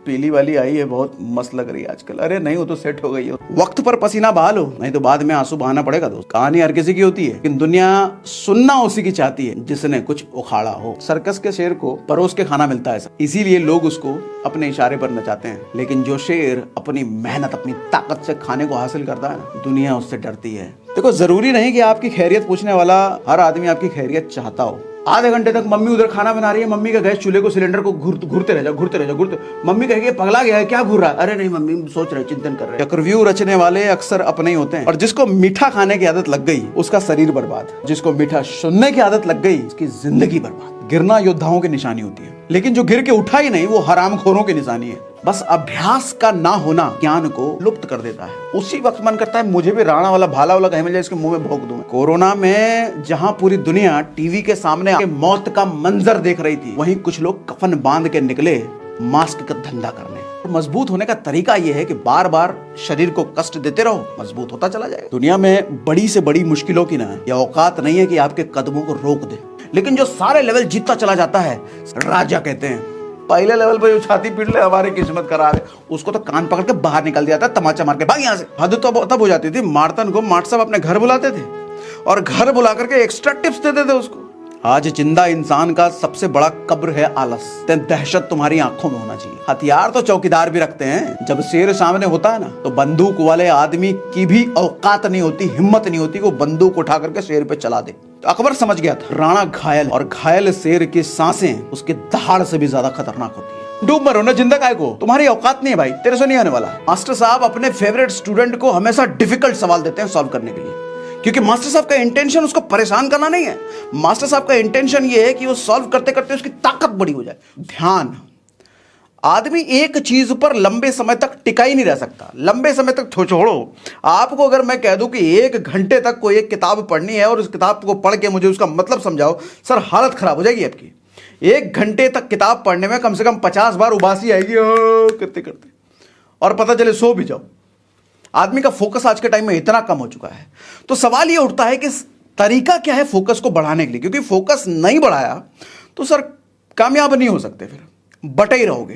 पीली वाली आई है, बहुत मस्त लग रही है आजकल। अरे नहीं, वो तो सेट हो गई है। वक्त पर पसीना बहा लो, नहीं तो बाद में आंसू बहाना पड़ेगा। दोस्त, कहानी हर किसी की होती है, लेकिन दुनिया सुनना उसी की चाहती है जिसने कुछ उखाड़ा हो। सर्कस के शेर को परोस के खाना मिलता है, इसीलिए लोग उसको अपने इशारे पर नचाते हैं। लेकिन जो शेर अपनी मेहनत, अपनी ताकत से खाने को हासिल करता है ना, दुनिया उससे डरती है। देखो, जरूरी नहीं कि आपकी खैरियत पूछने वाला हर आदमी आपकी खैरियत चाहता हो। आधे घंटे तक मम्मी उधर खाना बना रही है, मम्मी का गैस चूल्हे को, सिलेंडर को घूरते रह जाओ। मम्मी कहेगी पगला गया है, क्या घूर रहा है? अरे नहीं मम्मी, सोच रहे, चिंतन कर रहे हैं। चक्रव्यूह रचने वाले अक्सर अपने ही होते हैं। और जिसको मीठा खाने की आदत लग गई, उसका शरीर बर्बाद। जिसको मीठा सुनने की आदत लग गई, उसकी जिंदगी बर्बाद। गिरना योद्धाओं की निशानी होती है, लेकिन जो गिर के उठा ही नहीं, वो हरामखोरों की निशानी है। बस अभ्यास का ना होना ज्ञान को लुप्त कर देता है। उसी वक्त मन करता है मुझे भी राणा वाला, भाला वाला कहीं मिल जाए, इसके मुंह में भोंक दूं। कोरोना में जहां पूरी दुनिया टीवी के सामने मौत का मंजर देख रही थी, वहीं कुछ लोग कफन बांध के निकले मास्क का धंधा करने। तो मजबूत होने का तरीका यह है कि बार बार शरीर को कष्ट देते रहो, मजबूत होता चला जाएगा। दुनिया में बड़ी से बड़ी मुश्किलों की ना यह औकात नहीं है कि आपके कदमों को रोक दे, लेकिन जो सारे लेवल जीतता चला जाता है, राजा कहते हैं। पहले लेवल पे जो छाती पीट ले, हमारी किस्मत खराब है, उसको तो कान पकड़ के बाहर निकल दिया था, तमाचा मार के भाग यहाँ से। हद तो तब हो जाती थी, मार्तन को मार्ट साहब अपने घर बुलाते थे और घर बुला करके एक्स्ट्रा टिप्स देते थे उसको। आज जिंदा इंसान का सबसे बड़ा कब्र है आलस। दहशत तुम्हारी आंखों में होना चाहिए। हथियार तो चौकीदार भी रखते हैं। जब शेर सामने होता है ना, तो बंदूक वाले आदमी की भी औकात नहीं होती, हिम्मत नहीं होती, वो बंदूक उठा करके शेर पे चला दे। तो अकबर समझ गया था, राणा घायल, और घायल शेर की सांसें उसके दहाड़ से भी ज्यादा खतरनाक होती है। डूब मरो ना, जिंदा काय को, तुम्हारी औकात नहीं है भाई, तेरे से नहीं आने वाला। मास्टर साहब अपने फेवरेट स्टूडेंट को हमेशा डिफिकल्ट सवाल देते हैं सॉल्व करने के लिए, क्योंकि मास्टर साहब का इंटेंशन उसको परेशान करना नहीं है। मास्टर साहब का इंटेंशन ये है कि वो सॉल्व करते करते उसकी ताकत बड़ी हो जाए। ध्यान, आदमी एक चीज पर लंबे समय तक टिका ही नहीं रह सकता। लंबे समय तक छोड़ो, आपको अगर मैं कह दूं कि 1 घंटे तक कोई एक किताब पढ़नी है और उस किताब को पढ़ के मुझे उसका मतलब समझाओ, सर हालत खराब हो जाएगी आपकी। 1 घंटे तक किताब पढ़ने में कम से कम 50 बार उबासी आएगी करते करते, और पता चले सो भी जाओ। आदमी का फोकस आज के टाइम में इतना कम हो चुका है। तो सवाल यह उठता है कि तरीका क्या है फोकस को बढ़ाने के लिए, क्योंकि फोकस नहीं बढ़ाया तो सर कामयाब नहीं हो सकते, फिर बटे ही रहोगे।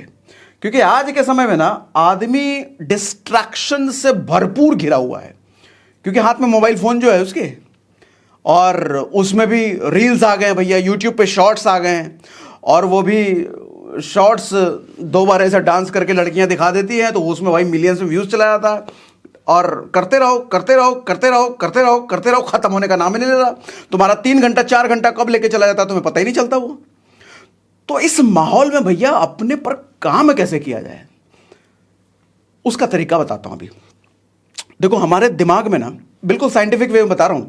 क्योंकि आज के समय में ना आदमी डिस्ट्रैक्शन से भरपूर घिरा हुआ है, क्योंकि हाथ में मोबाइल फोन जो है उसके, और उसमें भी रील्स आ गए हैं भैया, यूट्यूब पे शॉर्ट्स आ गए हैं, और वो भी शॉर्ट्स 2 बार ऐसा डांस करके लड़कियां दिखा देती हैं, तो उसमें भाई मिलियंस में व्यूज चला जाता है, और करते रहो करते रहो करते रहो करते रहो करते रहो, खत्म होने का नाम ही नहीं ले रहा। तुम्हारा 3 घंटा 4 घंटा कब लेके चला जाता है तुम्हें पता ही नहीं चलता वो। तो इस माहौल में भैया अपने पर काम कैसे किया जाए, उसका तरीका बताता हूं अभी। देखो, हमारे दिमाग में ना, बिल्कुल साइंटिफिक वे में बता रहा हूं,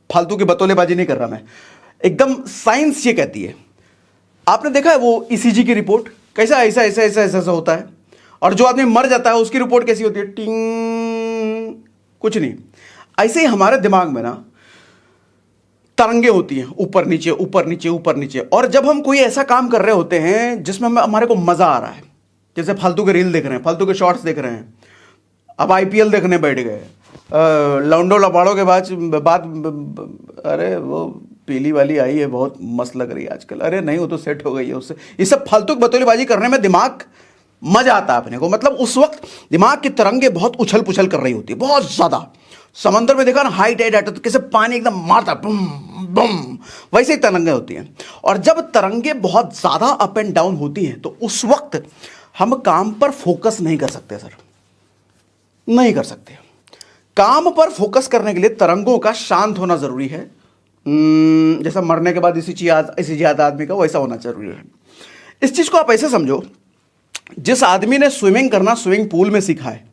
फालतू की बतौलेबाजी नहीं कर रहा मैं, एकदम साइंस ये कहती है। आपने देखा है वो ईसीजी की रिपोर्ट, कैसा ऐसा ऐसा ऐसा ऐसा होता है, और जो आदमी मर जाता है उसकी रिपोर्ट कैसी होती है, टिंग, कुछ नहीं। ऐसे ही हमारे दिमाग में ना तरंगे होती हैं, ऊपर नीचे ऊपर नीचे ऊपर नीचे। और जब हम कोई ऐसा काम कर रहे होते हैं जिसमें हमारे को मजा आ रहा है, जैसे फालतू के रील देख रहे हैं, फालतू के शॉर्ट्स देख रहे हैं, अब आईपीएल देखने बैठ गए, लौंडो लबाड़ों के बाद अरे वो पीली वाली आई है, बहुत मस्त लग रही है आजकल। अरे नहीं, वो तो सेट हो गई है उससे। ये सब फालतू बतौलेबाजी करने में दिमाग मजा आता है अपने को। मतलब उस वक्त दिमाग की तरंगे बहुत उछल पुछल कर रही होती है, बहुत ज्यादा। समंदर में देखा ना, हाई टाइड आता है तो कैसे पानी एकदम मारता बुम बुम, वैसे ही तरंगे होती हैं। और जब तरंगे बहुत ज्यादा अप एंड डाउन होती हैं, तो उस वक्त हम काम पर फोकस नहीं कर सकते सर, नहीं कर सकते। काम पर फोकस करने के लिए तरंगों का शांत होना जरूरी है। जैसा मरने के बाद इसी याद आदमी का, वैसा होना जरूरी है। इस चीज को आप ऐसे समझो, जिस आदमी ने स्विमिंग करना स्विमिंग पूल में सीखा है,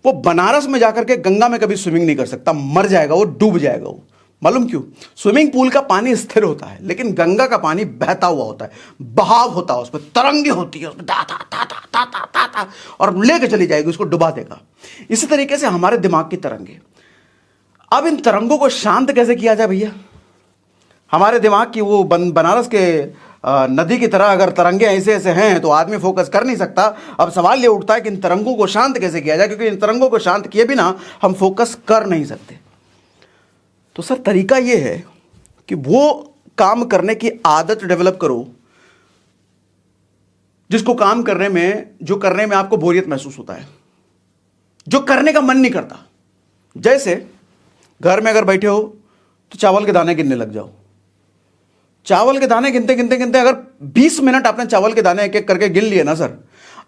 वो बनारस में जाकर के गंगा में कभी स्विमिंग नहीं कर सकता, मर जाएगा वो, डूब जाएगा वो। मालूम क्यों? स्विमिंग पूल का पानी स्थिर होता है, लेकिन गंगा का पानी बहता हुआ होता है, बहाव होता है, उसमें तरंगे होती है, उसमें ता ता ता ता ता ता ता ता, और लेके चली जाएगी, उसको डुबा देगा। इसी तरीके से हमारे दिमाग की तरंगे। अब इन तरंगों को शांत कैसे किया जाए भैया? हमारे दिमाग की वो बनारस के नदी की तरह अगर तरंगे ऐसे ऐसे हैं तो आदमी फोकस कर नहीं सकता। अब सवाल ये उठता है कि इन तरंगों को शांत कैसे किया जाए, क्योंकि इन तरंगों को शांत किए बिना हम फोकस कर नहीं सकते। तो सर तरीका ये है कि वो काम करने की आदत डेवलप करो जिसको काम करने में, जो करने में आपको बोरियत महसूस होता है, जो करने का मन नहीं करता। जैसे घर में अगर बैठे हो तो चावल के दाने गिनने लग जाओ। चावल के दाने गिनते गिनते गिनते अगर 20 मिनट आपने चावल के दाने एक एक करके गिन लिए ना सर,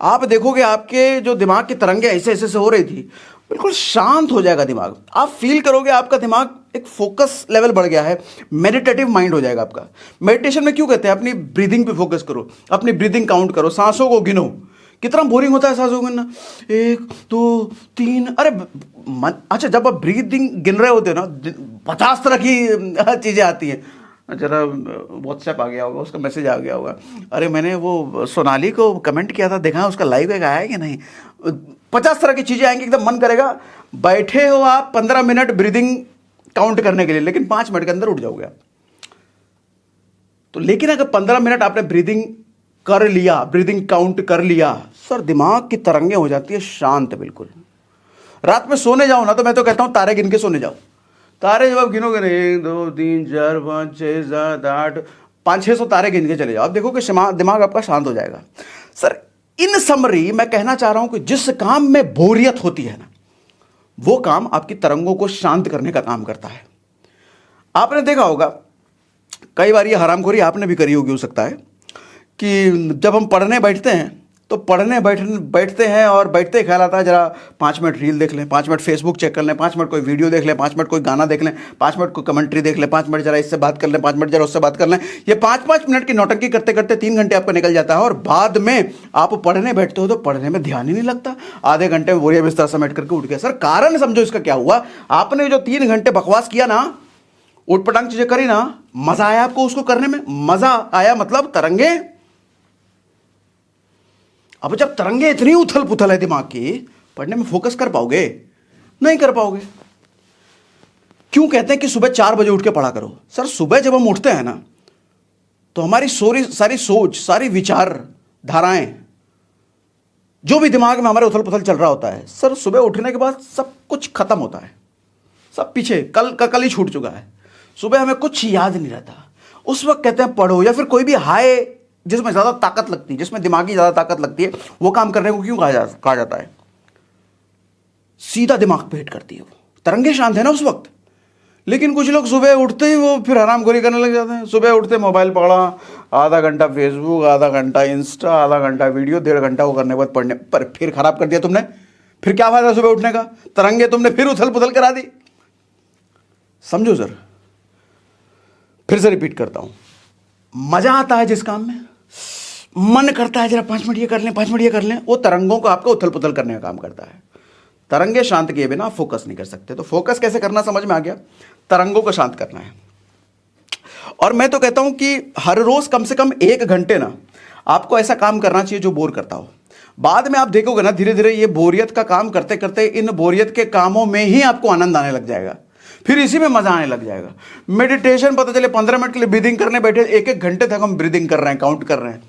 आप देखोगे आपके जो दिमाग की तरंगे ऐसे ऐसे से हो रही थी, बिल्कुल शांत हो जाएगा दिमाग। आप फील करोगे आपका दिमाग एक फोकस लेवल बढ़ गया है, मेडिटेटिव माइंड हो जाएगा आपका। मेडिटेशन में क्यों कहते हैं अपनी ब्रीदिंग पे फोकस करो, अपनी ब्रीदिंग काउंट करो, सांसों को गिनो। कितना बोरिंग होता है सांसों को गिनना, 1 2 3। अरे अच्छा, जब आप ब्रीदिंग गिन रहे होते हो ना, 50 तरह की चीज़ें आती हैं। जरा व्हाट्सएप आ गया होगा, उसका मैसेज आ गया होगा, अरे मैंने वो सोनाली को कमेंट किया था, देखा उसका लाइव एक आया है कि नहीं। 50 तरह की चीज़ें आएंगी, एकदम मन करेगा। बैठे हो आप 15 मिनट ब्रीदिंग काउंट करने के लिए, लेकिन 5 मिनट के अंदर उठ जाओगे आप। तो लेकिन अगर 15 मिनट आपने ब्रीदिंग कर लिया, ब्रीदिंग काउंट कर लिया, सर दिमाग की तरंगें हो जाती है शांत बिल्कुल। रात में सोने जाओ ना, तो मैं तो कहता हूं तारे गिन के सोने जाओ। तारे जब आप गिनोगे ना, 1 2 3 4 5 6 7 8 500-600 तारे गिन के चले जाओ, आप देखो कि दिमाग आपका शांत हो जाएगा। सर इन समरी मैं कहना चाह रहा हूं कि जिस काम में बोरियत होती है ना, वो काम आपकी तरंगों को शांत करने का काम करता है। आपने देखा होगा कई बार, ये हरामखोरी आपने भी करी होगी हो सकता है, कि जब हम पढ़ने बैठते हैं तो बैठते हैं और बैठते ही ख्याल आता है जरा 5 मिनट रील देख लें, 5 मिनट फेसबुक चेक कर लें, 5 मिनट कोई वीडियो देख लें, 5 मिनट कोई गाना देख लें, 5 मिनट कोई कमेंट्री देख लें, 5 मिनट जरा इससे बात कर लें, 5 मिनट जरा उससे बात कर लें। ये 5-5 मिनट की नौटंकी करते करते 3 घंटे आपका निकल जाता है, और बाद में आप पढ़ने बैठते हो तो पढ़ने में ध्यान ही नहीं लगता। आधे घंटे में बोरिया बिस्तर समेट करके उठ गया। सर कारण समझो इसका क्या हुआ। आपने जो 3 घंटे बकवास किया ना, उठपटांग चीजें करी ना, मजा आया आपको उसको करने में, मजा आया मतलब तरंगे। अब जब तरंगे इतनी उथल पुथल है दिमाग की, पढ़ने में फोकस कर पाओगे? नहीं कर पाओगे। क्यों कहते हैं कि सुबह 4 बजे उठ के पढ़ा करो? सर सुबह जब हम उठते हैं ना, तो हमारी सारी सोच, सारी विचार धाराएं, जो भी दिमाग में हमारे उथल पुथल चल रहा होता है, सर सुबह उठने के बाद सब कुछ खत्म होता है, सब पीछे कल का कल ही छूट चुका है। सुबह हमें कुछ याद नहीं रहता। उस वक्त कहते हैं पढ़ो, या फिर कोई भी हाई जिसमें ज्यादा ताकत लगती है, जिसमें दिमागी ज्यादा ताकत लगती है, वो काम करने को क्यों कहा जाता है? सीधा दिमाग पे हिट करती है वो, तरंगे शांत है ना उस वक्त। लेकिन कुछ लोग सुबह उठते ही वो फिर हरामखोरी करने लग जाते हैं। सुबह उठते मोबाइल पकड़ा, आधा घंटा फेसबुक, आधा घंटा इंस्टा, आधा घंटा वीडियो, 1.5 घंटा वो करने के बाद पढ़ने पर फिर खराब कर दिया तुमने। फिर क्या फायदा सुबह उठने का? तरंगे तुमने फिर उथल पुथल करा दी। समझो सर, फिर से रिपीट करता हूं, मजा आता है जिस काम में, मन करता है जरा 5 मिनट ये कर लें, 5 मिनट ये कर लें, वो तरंगों को आपको उथल पुथल करने का काम करता है। तरंगे शांत किए बिना फोकस नहीं कर सकते। तो फोकस कैसे करना समझ में आ गया, तरंगों को शांत करना है। और मैं तो कहता हूं कि हर रोज कम से कम 1 घंटे ना आपको ऐसा काम करना चाहिए जो बोर करता हो। बाद में आप देखोगे ना, धीरे धीरे ये बोरियत का काम करते करते इन बोरियत के कामों में ही आपको आनंद आने लग जाएगा, फिर इसी में मजा आने लग जाएगा। मेडिटेशन पता चले 15 मिनट के लिए ब्रीदिंग करने बैठे, 1-1 घंटे तक हम ब्रीदिंग कर रहे हैं, काउंट कर रहे हैं,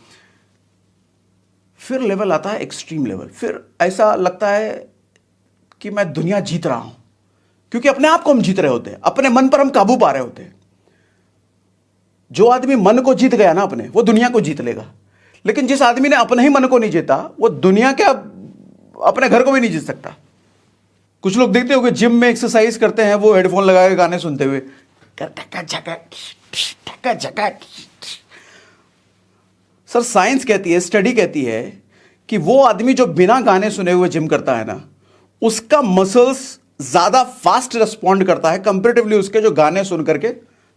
फिर लेवल आता है एक्सट्रीम लेवल। फिर ऐसा लगता है कि मैं दुनिया जीत रहा हूं, क्योंकि अपने आप को हम जीत रहे होते हैं, अपने मन पर हम काबू पा रहे होते हैं। जो आदमी मन को जीत गया ना अपने, वो दुनिया को जीत लेगा। लेकिन जिस आदमी ने अपने ही मन को नहीं जीता, वो दुनिया के अपने घर को भी नहीं जीत सकता। कुछ लोग देखते हो कि जिम में एक्सरसाइज करते हैं, वो हेडफोन लगा के गाने सुनते हुए, सर साइंस कहती है, स्टडी कहती है कि वो आदमी जो बिना गाने सुने हुए जिम करता है ना, उसका मसल्स ज्यादा फास्ट रिस्पॉन्ड करता है कंपैरेटिवली उसके जो गाने सुन करके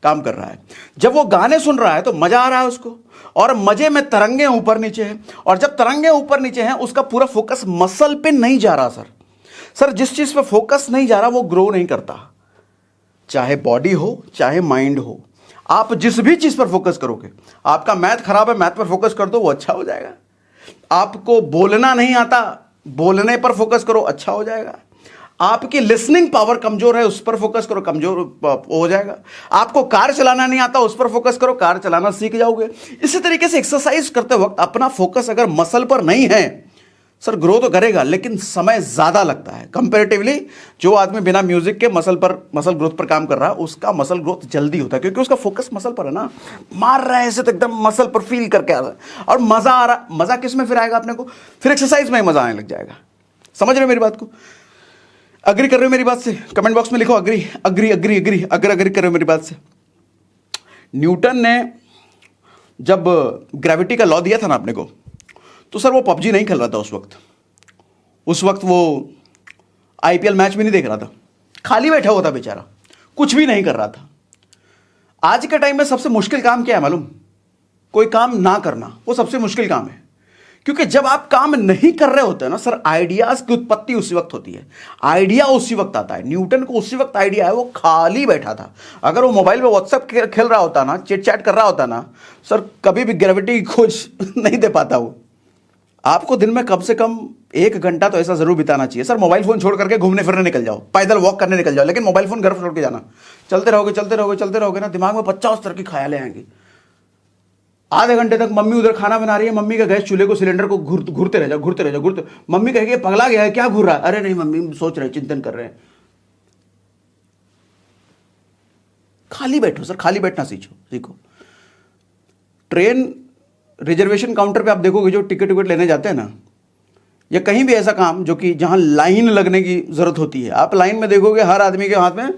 काम कर रहा है। जब वो गाने सुन रहा है तो मजा आ रहा है उसको, और मजे में तरंगे ऊपर नीचे हैं, और जब तरंगे ऊपर नीचे हैं उसका पूरा फोकस मसल पे नहीं जा रहा। सर जिस चीज पे फोकस नहीं जा रहा वो ग्रो नहीं करता, चाहे बॉडी हो चाहे माइंड हो। आप जिस भी चीज पर फोकस करोगे, आपका मैथ खराब है, मैथ पर फोकस कर दो, वो अच्छा हो जाएगा। आपको बोलना नहीं आता, बोलने पर फोकस करो, अच्छा हो जाएगा। आपकी लिसनिंग पावर कमजोर है, उस पर फोकस करो, कमजोर हो जाएगा। आपको कार चलाना नहीं आता, उस पर फोकस करो, कार चलाना सीख जाओगे। इसी तरीके से एक्सरसाइज करते वक्त अपना फोकस अगर मसल पर नहीं है, सर ग्रो तो करेगा लेकिन समय ज्यादा लगता है कंपैरेटिवली। जो आदमी बिना म्यूजिक के मसल ग्रोथ पर काम कर रहा है उसका मसल ग्रोथ जल्दी होता है, क्योंकि उसका फोकस मसल पर है ना, मार रहा है ऐसे तो एकदम मसल पर फील करके आ रहा है और मजा आ रहा। मजा किस में फिर आएगा अपने को? फिर एक्सरसाइज में ही मजा आने लग जाएगा। समझ रहे हो मेरी बात को? अग्री कर रहे हो मेरी बात से? कमेंट बॉक्स में लिखो अग्री अग्री अग्री अग्री, अगर अग्री कर रहे हो मेरी बात से। न्यूटन ने जब ग्रेविटी का लॉ दिया था ना अपने को, तो सर वो पबजी नहीं खेल रहा था उस वक्त वो आईपीएल मैच भी नहीं देख रहा था, खाली बैठा हुआ था बेचारा, कुछ भी नहीं कर रहा था। आज के टाइम में सबसे मुश्किल काम क्या है मालूम? कोई काम ना करना, वो सबसे मुश्किल काम है। क्योंकि जब आप काम नहीं कर रहे होते हैं ना सर, आइडियाज की उत्पत्ति उसी वक्त होती है, आइडिया उसी वक्त आता है। न्यूटन को उसी वक्त आइडिया है, वो खाली बैठा था। अगर वो मोबाइल पे व्हाट्सएप खेल रहा होता ना, चिट चैट कर रहा होता ना सर, कभी भी ग्रेविटी की खोज नहीं दे पाता वो। आपको दिन में कम से कम 1 घंटा तो ऐसा जरूर बिताना चाहिए सर। मोबाइल फोन छोड़ करके घूमने फिरने निकल जाओ, पैदल वॉक करने निकल जाओ, लेकिन मोबाइल फोन घर छोड़ के जाना। चलते रहोगे ना, दिमाग में 50 तरह की ख्यालें आएंगी। आधे घंटे तक मम्मी उधर खाना बना रही है, मम्मी का गैस चूल्हे को सिलेंडर को घूरते रह जाओ। मम्मी कहेगी पगला गया है क्या घूर रहा है? अरे नहीं मम्मी सोच रहे, चिंतन कर रहे हैं। खाली बैठो सर, खाली बैठना सीखो। ट्रेन रिजर्वेशन काउंटर पे आप देखोगे जो टिकट लेने जाते हैं ना, या कहीं भी ऐसा काम जो कि जहां लाइन लगने की जरूरत होती है, आप लाइन में देखोगे हर आदमी के हाथ में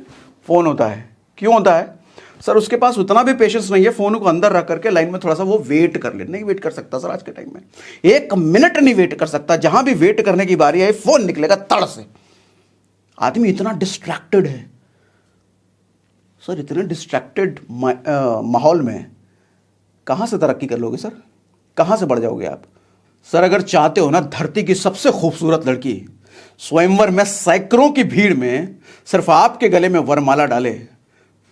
फोन होता है। क्यों होता है सर? उसके पास उतना भी पेशेंस नहीं है फोन को अंदर रख करके लाइन में थोड़ा सा वो वेट कर ले। नहीं वेट कर सकता सर आज के टाइम में, 1 मिनट नहीं वेट कर सकता। जहां भी वेट करने की बारी आई, फोन निकलेगा तड़ से। आदमी इतना डिस्ट्रैक्टेड है सर, इतने डिस्ट्रैक्टेड माहौल में कहां से तरक्की कर लोगे सर? कहां से बढ़ जाओगे आप? सर अगर चाहते हो ना धरती की सबसे खूबसूरत लड़की स्वयंवर में सैकड़ों की भीड़ में सिर्फ आपके गले में वरमाला डाले,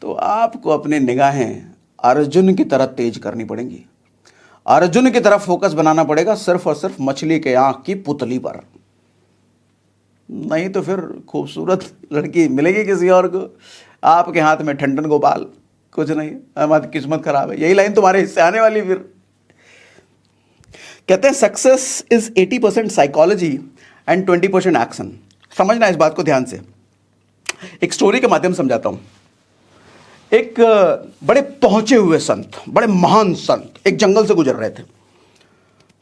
तो आपको अपनी निगाहें अर्जुन की तरह तेज करनी पड़ेंगी। अर्जुन की तरफ फोकस बनाना पड़ेगा सिर्फ और सिर्फ मछली के आंख की पुतली पर। नहीं तो फिर खूबसूरत लड़की मिलेगी किसी और को, आपके हाथ में ठंडन गोपाल, कुछ नहीं, हमारी किस्मत खराब है। यही लाइन तुम्हारे हिस्से आने वाली। फिर कहते हैं success is 80% psychology and 20% action. समझना इस बात को ध्यान से। एक स्टोरी के माध्यम से समझाता हूं। एक बड़े पहुंचे हुए संत, बड़े महान संत एक जंगल से गुजर रहे थे।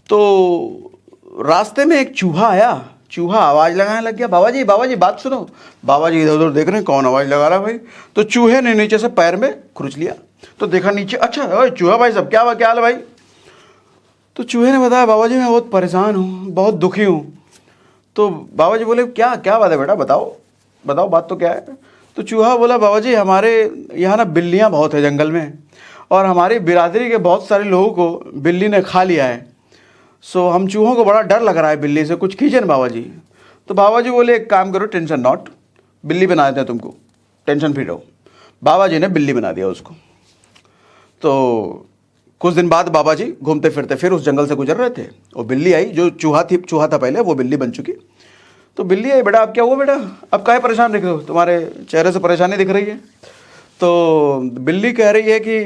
तो रास्ते में एक चूहा आया। चूहा आवाज लगाने लग गया, बाबा जी बात सुनो। बाबा जी इधर उधर देख रहे हैं कौन आवाज लगा रहा है भाई। तो चूहे ने नीचे से पैर में खुरच लिया, तो देखा नीचे, अच्छा चूहा भाई सब क्या हाल है भाई? तो चूहे ने बताया, बाबा जी मैं बहुत परेशान हूँ, बहुत दुखी हूँ। तो बाबा जी बोले क्या बात है बेटा, बताओ बात तो क्या है? तो चूहा बोला, बाबा जी हमारे यहाँ ना बिल्लियाँ बहुत है जंगल में, और हमारी बिरादरी के बहुत सारे लोगों को बिल्ली ने खा लिया है। सो हम चूहों को बड़ा डर लग रहा है बिल्ली से, कुछ कीजिए ना बाबा जी। तो बाबा जी बोले एक काम करो, टेंशन नॉट, बिल्ली बना देते हैं तुमको, टेंशन फ्री रहो। बाबा जी ने बिल्ली बना दिया उसको। तो कुछ दिन बाद बाबा जी घूमते फिरते फिर उस जंगल से गुजर रहे थे। वो बिल्ली आई, जो चूहा था पहले, वो बिल्ली बन चुकी। तो बिल्ली आई, बेटा अब क्या हुआ बेटा, अब काहे परेशान दिख रहे हो, तुम्हारे चेहरे से परेशानी दिख रही है। तो बिल्ली कह रही है कि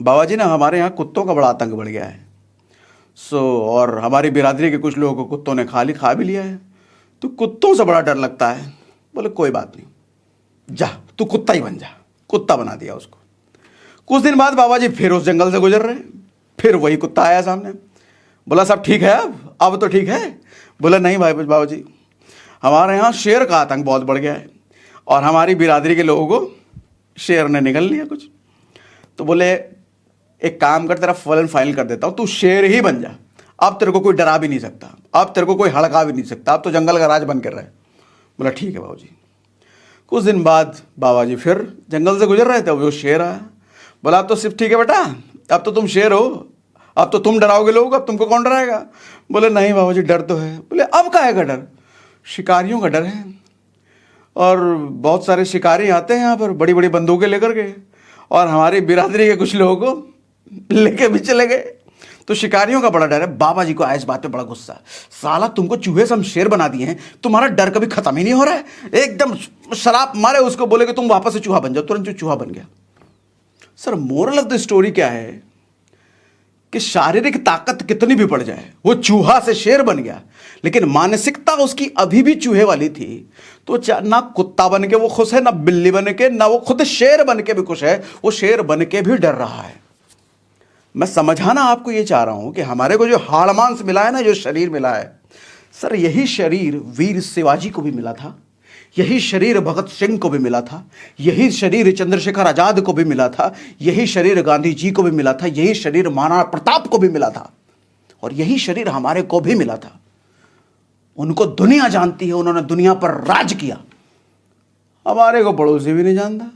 बाबा जी ना हमारे यहाँ कुत्तों का बड़ा आतंक बढ़ गया है। और हमारी बिरादरी के कुछ लोगों को कुत्तों ने खा भी लिया है, तो कुत्तों से बड़ा डर लगता है। बोले कोई बात नहीं, जा तू कुत्ता ही बन जा। कुत्ता बना दिया उसको। कुछ दिन बाद बाबा जी फिर उस जंगल से गुजर रहे, फिर वही कुत्ता आया सामने। बोला सब ठीक है अब तो ठीक है? बोला नहीं भाई बाबा जी, हमारे यहाँ शेर का आतंक बहुत बढ़ गया है, और हमारी बिरादरी के लोगों को शेर ने निगल लिया कुछ। तो बोले एक काम कर, तेरा फल फाइनल कर देता हूँ, तू शेर ही बन जा। अब तेरे को कोई डरा भी नहीं सकता, अब तेरे को कोई हड़का भी नहीं सकता, अब तो जंगल का राज बन कर रहा है। बोला ठीक है बाबू जी। कुछ दिन बाद बाबा जी फिर जंगल से गुजर रहे थे, वो शेर आया। बोला अब तो सिर्फ ठीक है बेटा, अब तो तुम शेर हो, अब तो तुम डराओगे लोग, अब तुमको कौन डराएगा? बोले नहीं बाबा जी डर तो है। बोले अब काहे का डर? शिकारियों का डर है, और बहुत सारे शिकारी आते हैं यहाँ पर बड़ी बड़ी बंदूकें लेकर के, और हमारी बिरादरी के कुछ लोगों को लेके भी चले गए, तो शिकारियों का बड़ा डर है। बाबा जी को आया इस बात पे बड़ा गुस्सा, साला तुमको चूहे से हम शेर बना दिए हैं, तुम्हारा डर कभी खत्म ही नहीं हो रहा है। एकदम शराब मारे उसको, बोले कि तुम वापस से चूहा बन जाओ। तुरंत जो चूहा बन गया। Sir moral of the story क्या है कि शारीरिक ताकत कितनी भी बढ़ जाए, वो चूहा से शेर बन गया, लेकिन मानसिकता उसकी अभी भी चूहे वाली थी, तो ना कुत्ता बन के वो खुश है, ना बिल्ली बन के, ना वो खुद शेर बन के भी खुश है, वो शेर बन के भी डर रहा है। मैं समझाना आपको ये चाह रहा हूं कि हमारे को जो हाड़ मांस मिला है ना, जो शरीर मिला है सर, यही शरीर वीर शिवाजी को भी मिला था, यही शरीर भगत सिंह को भी मिला था, यही शरीर चंद्रशेखर आजाद को भी मिला था, यही शरीर गांधी जी को भी मिला था, यही शरीर महाराणा प्रताप को भी मिला था, और यही शरीर हमारे को भी मिला था। उनको दुनिया जानती है, उन्होंने दुनिया पर राज किया। हमारे को पड़ोसी भी नहीं जानता।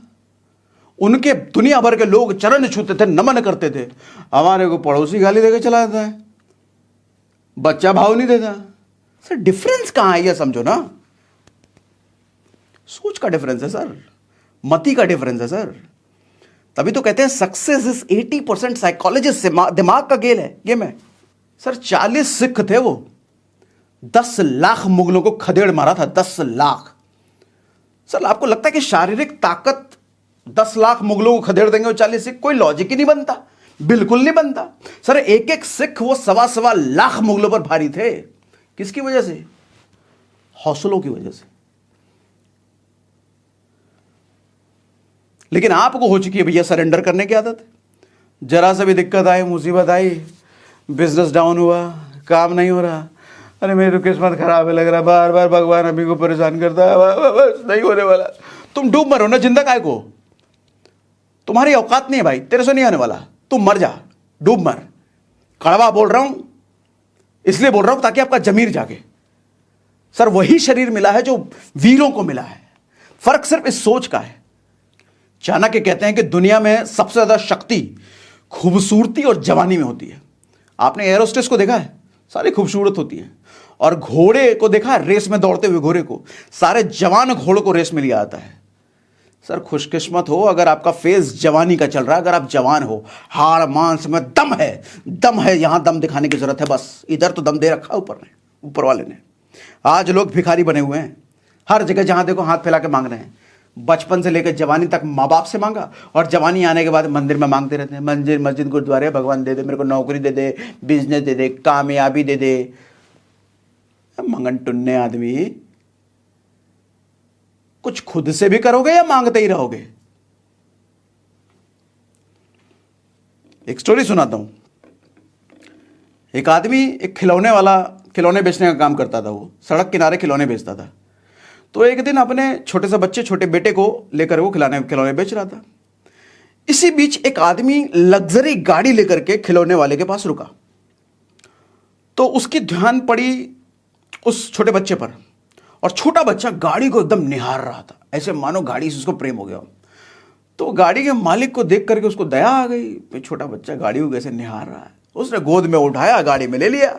उनके दुनिया भर के लोग चरण छूते थे, नमन करते थे, हमारे को पड़ोसी गाली देकर चला जाता है, बच्चा भाव नहीं देता। सर डिफरेंस कहां है, यह समझो ना। सोच का डिफरेंस है सर, मति का डिफरेंस है सर। तभी तो कहते हैं सक्सेस इज 80% साइकोलॉजिस्ट से, दिमाग का गेम है सर। 40 सिख थे, वो 10 लाख मुगलों को खदेड़ मारा था, 10 लाख। सर आपको लगता है कि शारीरिक ताकत 10 लाख मुगलों को खदेड़ देंगे वो 40 सिख? कोई लॉजिक ही नहीं बनता, बिल्कुल नहीं बनता सर। एक एक सिख वो 1.25 लाख मुगलों पर भारी थे। किसकी वजह से? हौसलों की वजह से। लेकिन आपको हो चुकी है भैया सरेंडर करने की आदत। जरा सा भी दिक्कत आई, मुसीबत आई, बिजनेस डाउन हुआ, काम नहीं हो रहा, अरे मेरी तो किस्मत खराब है, लग रहा बार बार भगवान अभी को परेशान करता है, बस नहीं होने वाला। तुम डूब मरो ना, जिंदा काय को? तुम्हारी औकात नहीं है भाई, तेरे से नहीं आने वाला, तुम मर जा, डूब मर। कड़वा बोल रहा हूं, इसलिए बोल रहा हूं ताकि आपका जमीर जागे। सर वही शरीर मिला है जो वीरों को मिला है, फर्क सिर्फ इस सोच का है। चाणक्य कहते हैं कि दुनिया में सबसे ज्यादा शक्ति खूबसूरती और जवानी में होती है। आपने एरोस्टेस को देखा है, सारी खूबसूरत होती है। और घोड़े को देखा है, रेस में दौड़ते हुए घोड़े को, सारे जवान घोड़ों को रेस में लिया आता है। सर खुशकिस्मत हो अगर आपका फेज जवानी का चल रहा है, अगर आप जवान हो, हाड़ मांस में दम है, यहां दम दिखाने की जरूरत है, बस इधर तो दम दे रखा है ऊपर वाले ने। आज लोग भिखारी बने हुए हैं, हर जगह जहां देखो हाथ फैला के मांग रहे हैं। बचपन से लेकर जवानी तक माँ बाप से मांगा, और जवानी आने के बाद मंदिर में मांगते रहते हैं, मंदिर मस्जिद गुरुद्वारे, भगवान दे दे मेरे को, नौकरी दे दे, बिजनेस दे दे, कामयाबी दे दे। मंगन टुन्ने आदमी, कुछ खुद से भी करोगे या मांगते ही रहोगे? एक स्टोरी सुनाता हूं। एक आदमी, एक खिलौने वाला, खिलौने बेचने का काम करता था। वो सड़क किनारे खिलौने बेचता था। तो एक दिन अपने छोटे से बच्चे, छोटे बेटे को लेकर वो खिलौने बेच रहा था। इसी बीच एक आदमी लग्जरी गाड़ी लेकर के खिलौने वाले के पास रुका। तो उसकी ध्यान पड़ी उस छोटे बच्चे पर, और छोटा बच्चा गाड़ी को एकदम निहार रहा था, ऐसे मानो गाड़ी से उसको प्रेम हो गया। तो गाड़ी के मालिक को देख करके उसको दया आ गई, छोटा बच्चा गाड़ी को कैसे निहार रहा है। उसने गोद में उठाया, गाड़ी में ले लिया।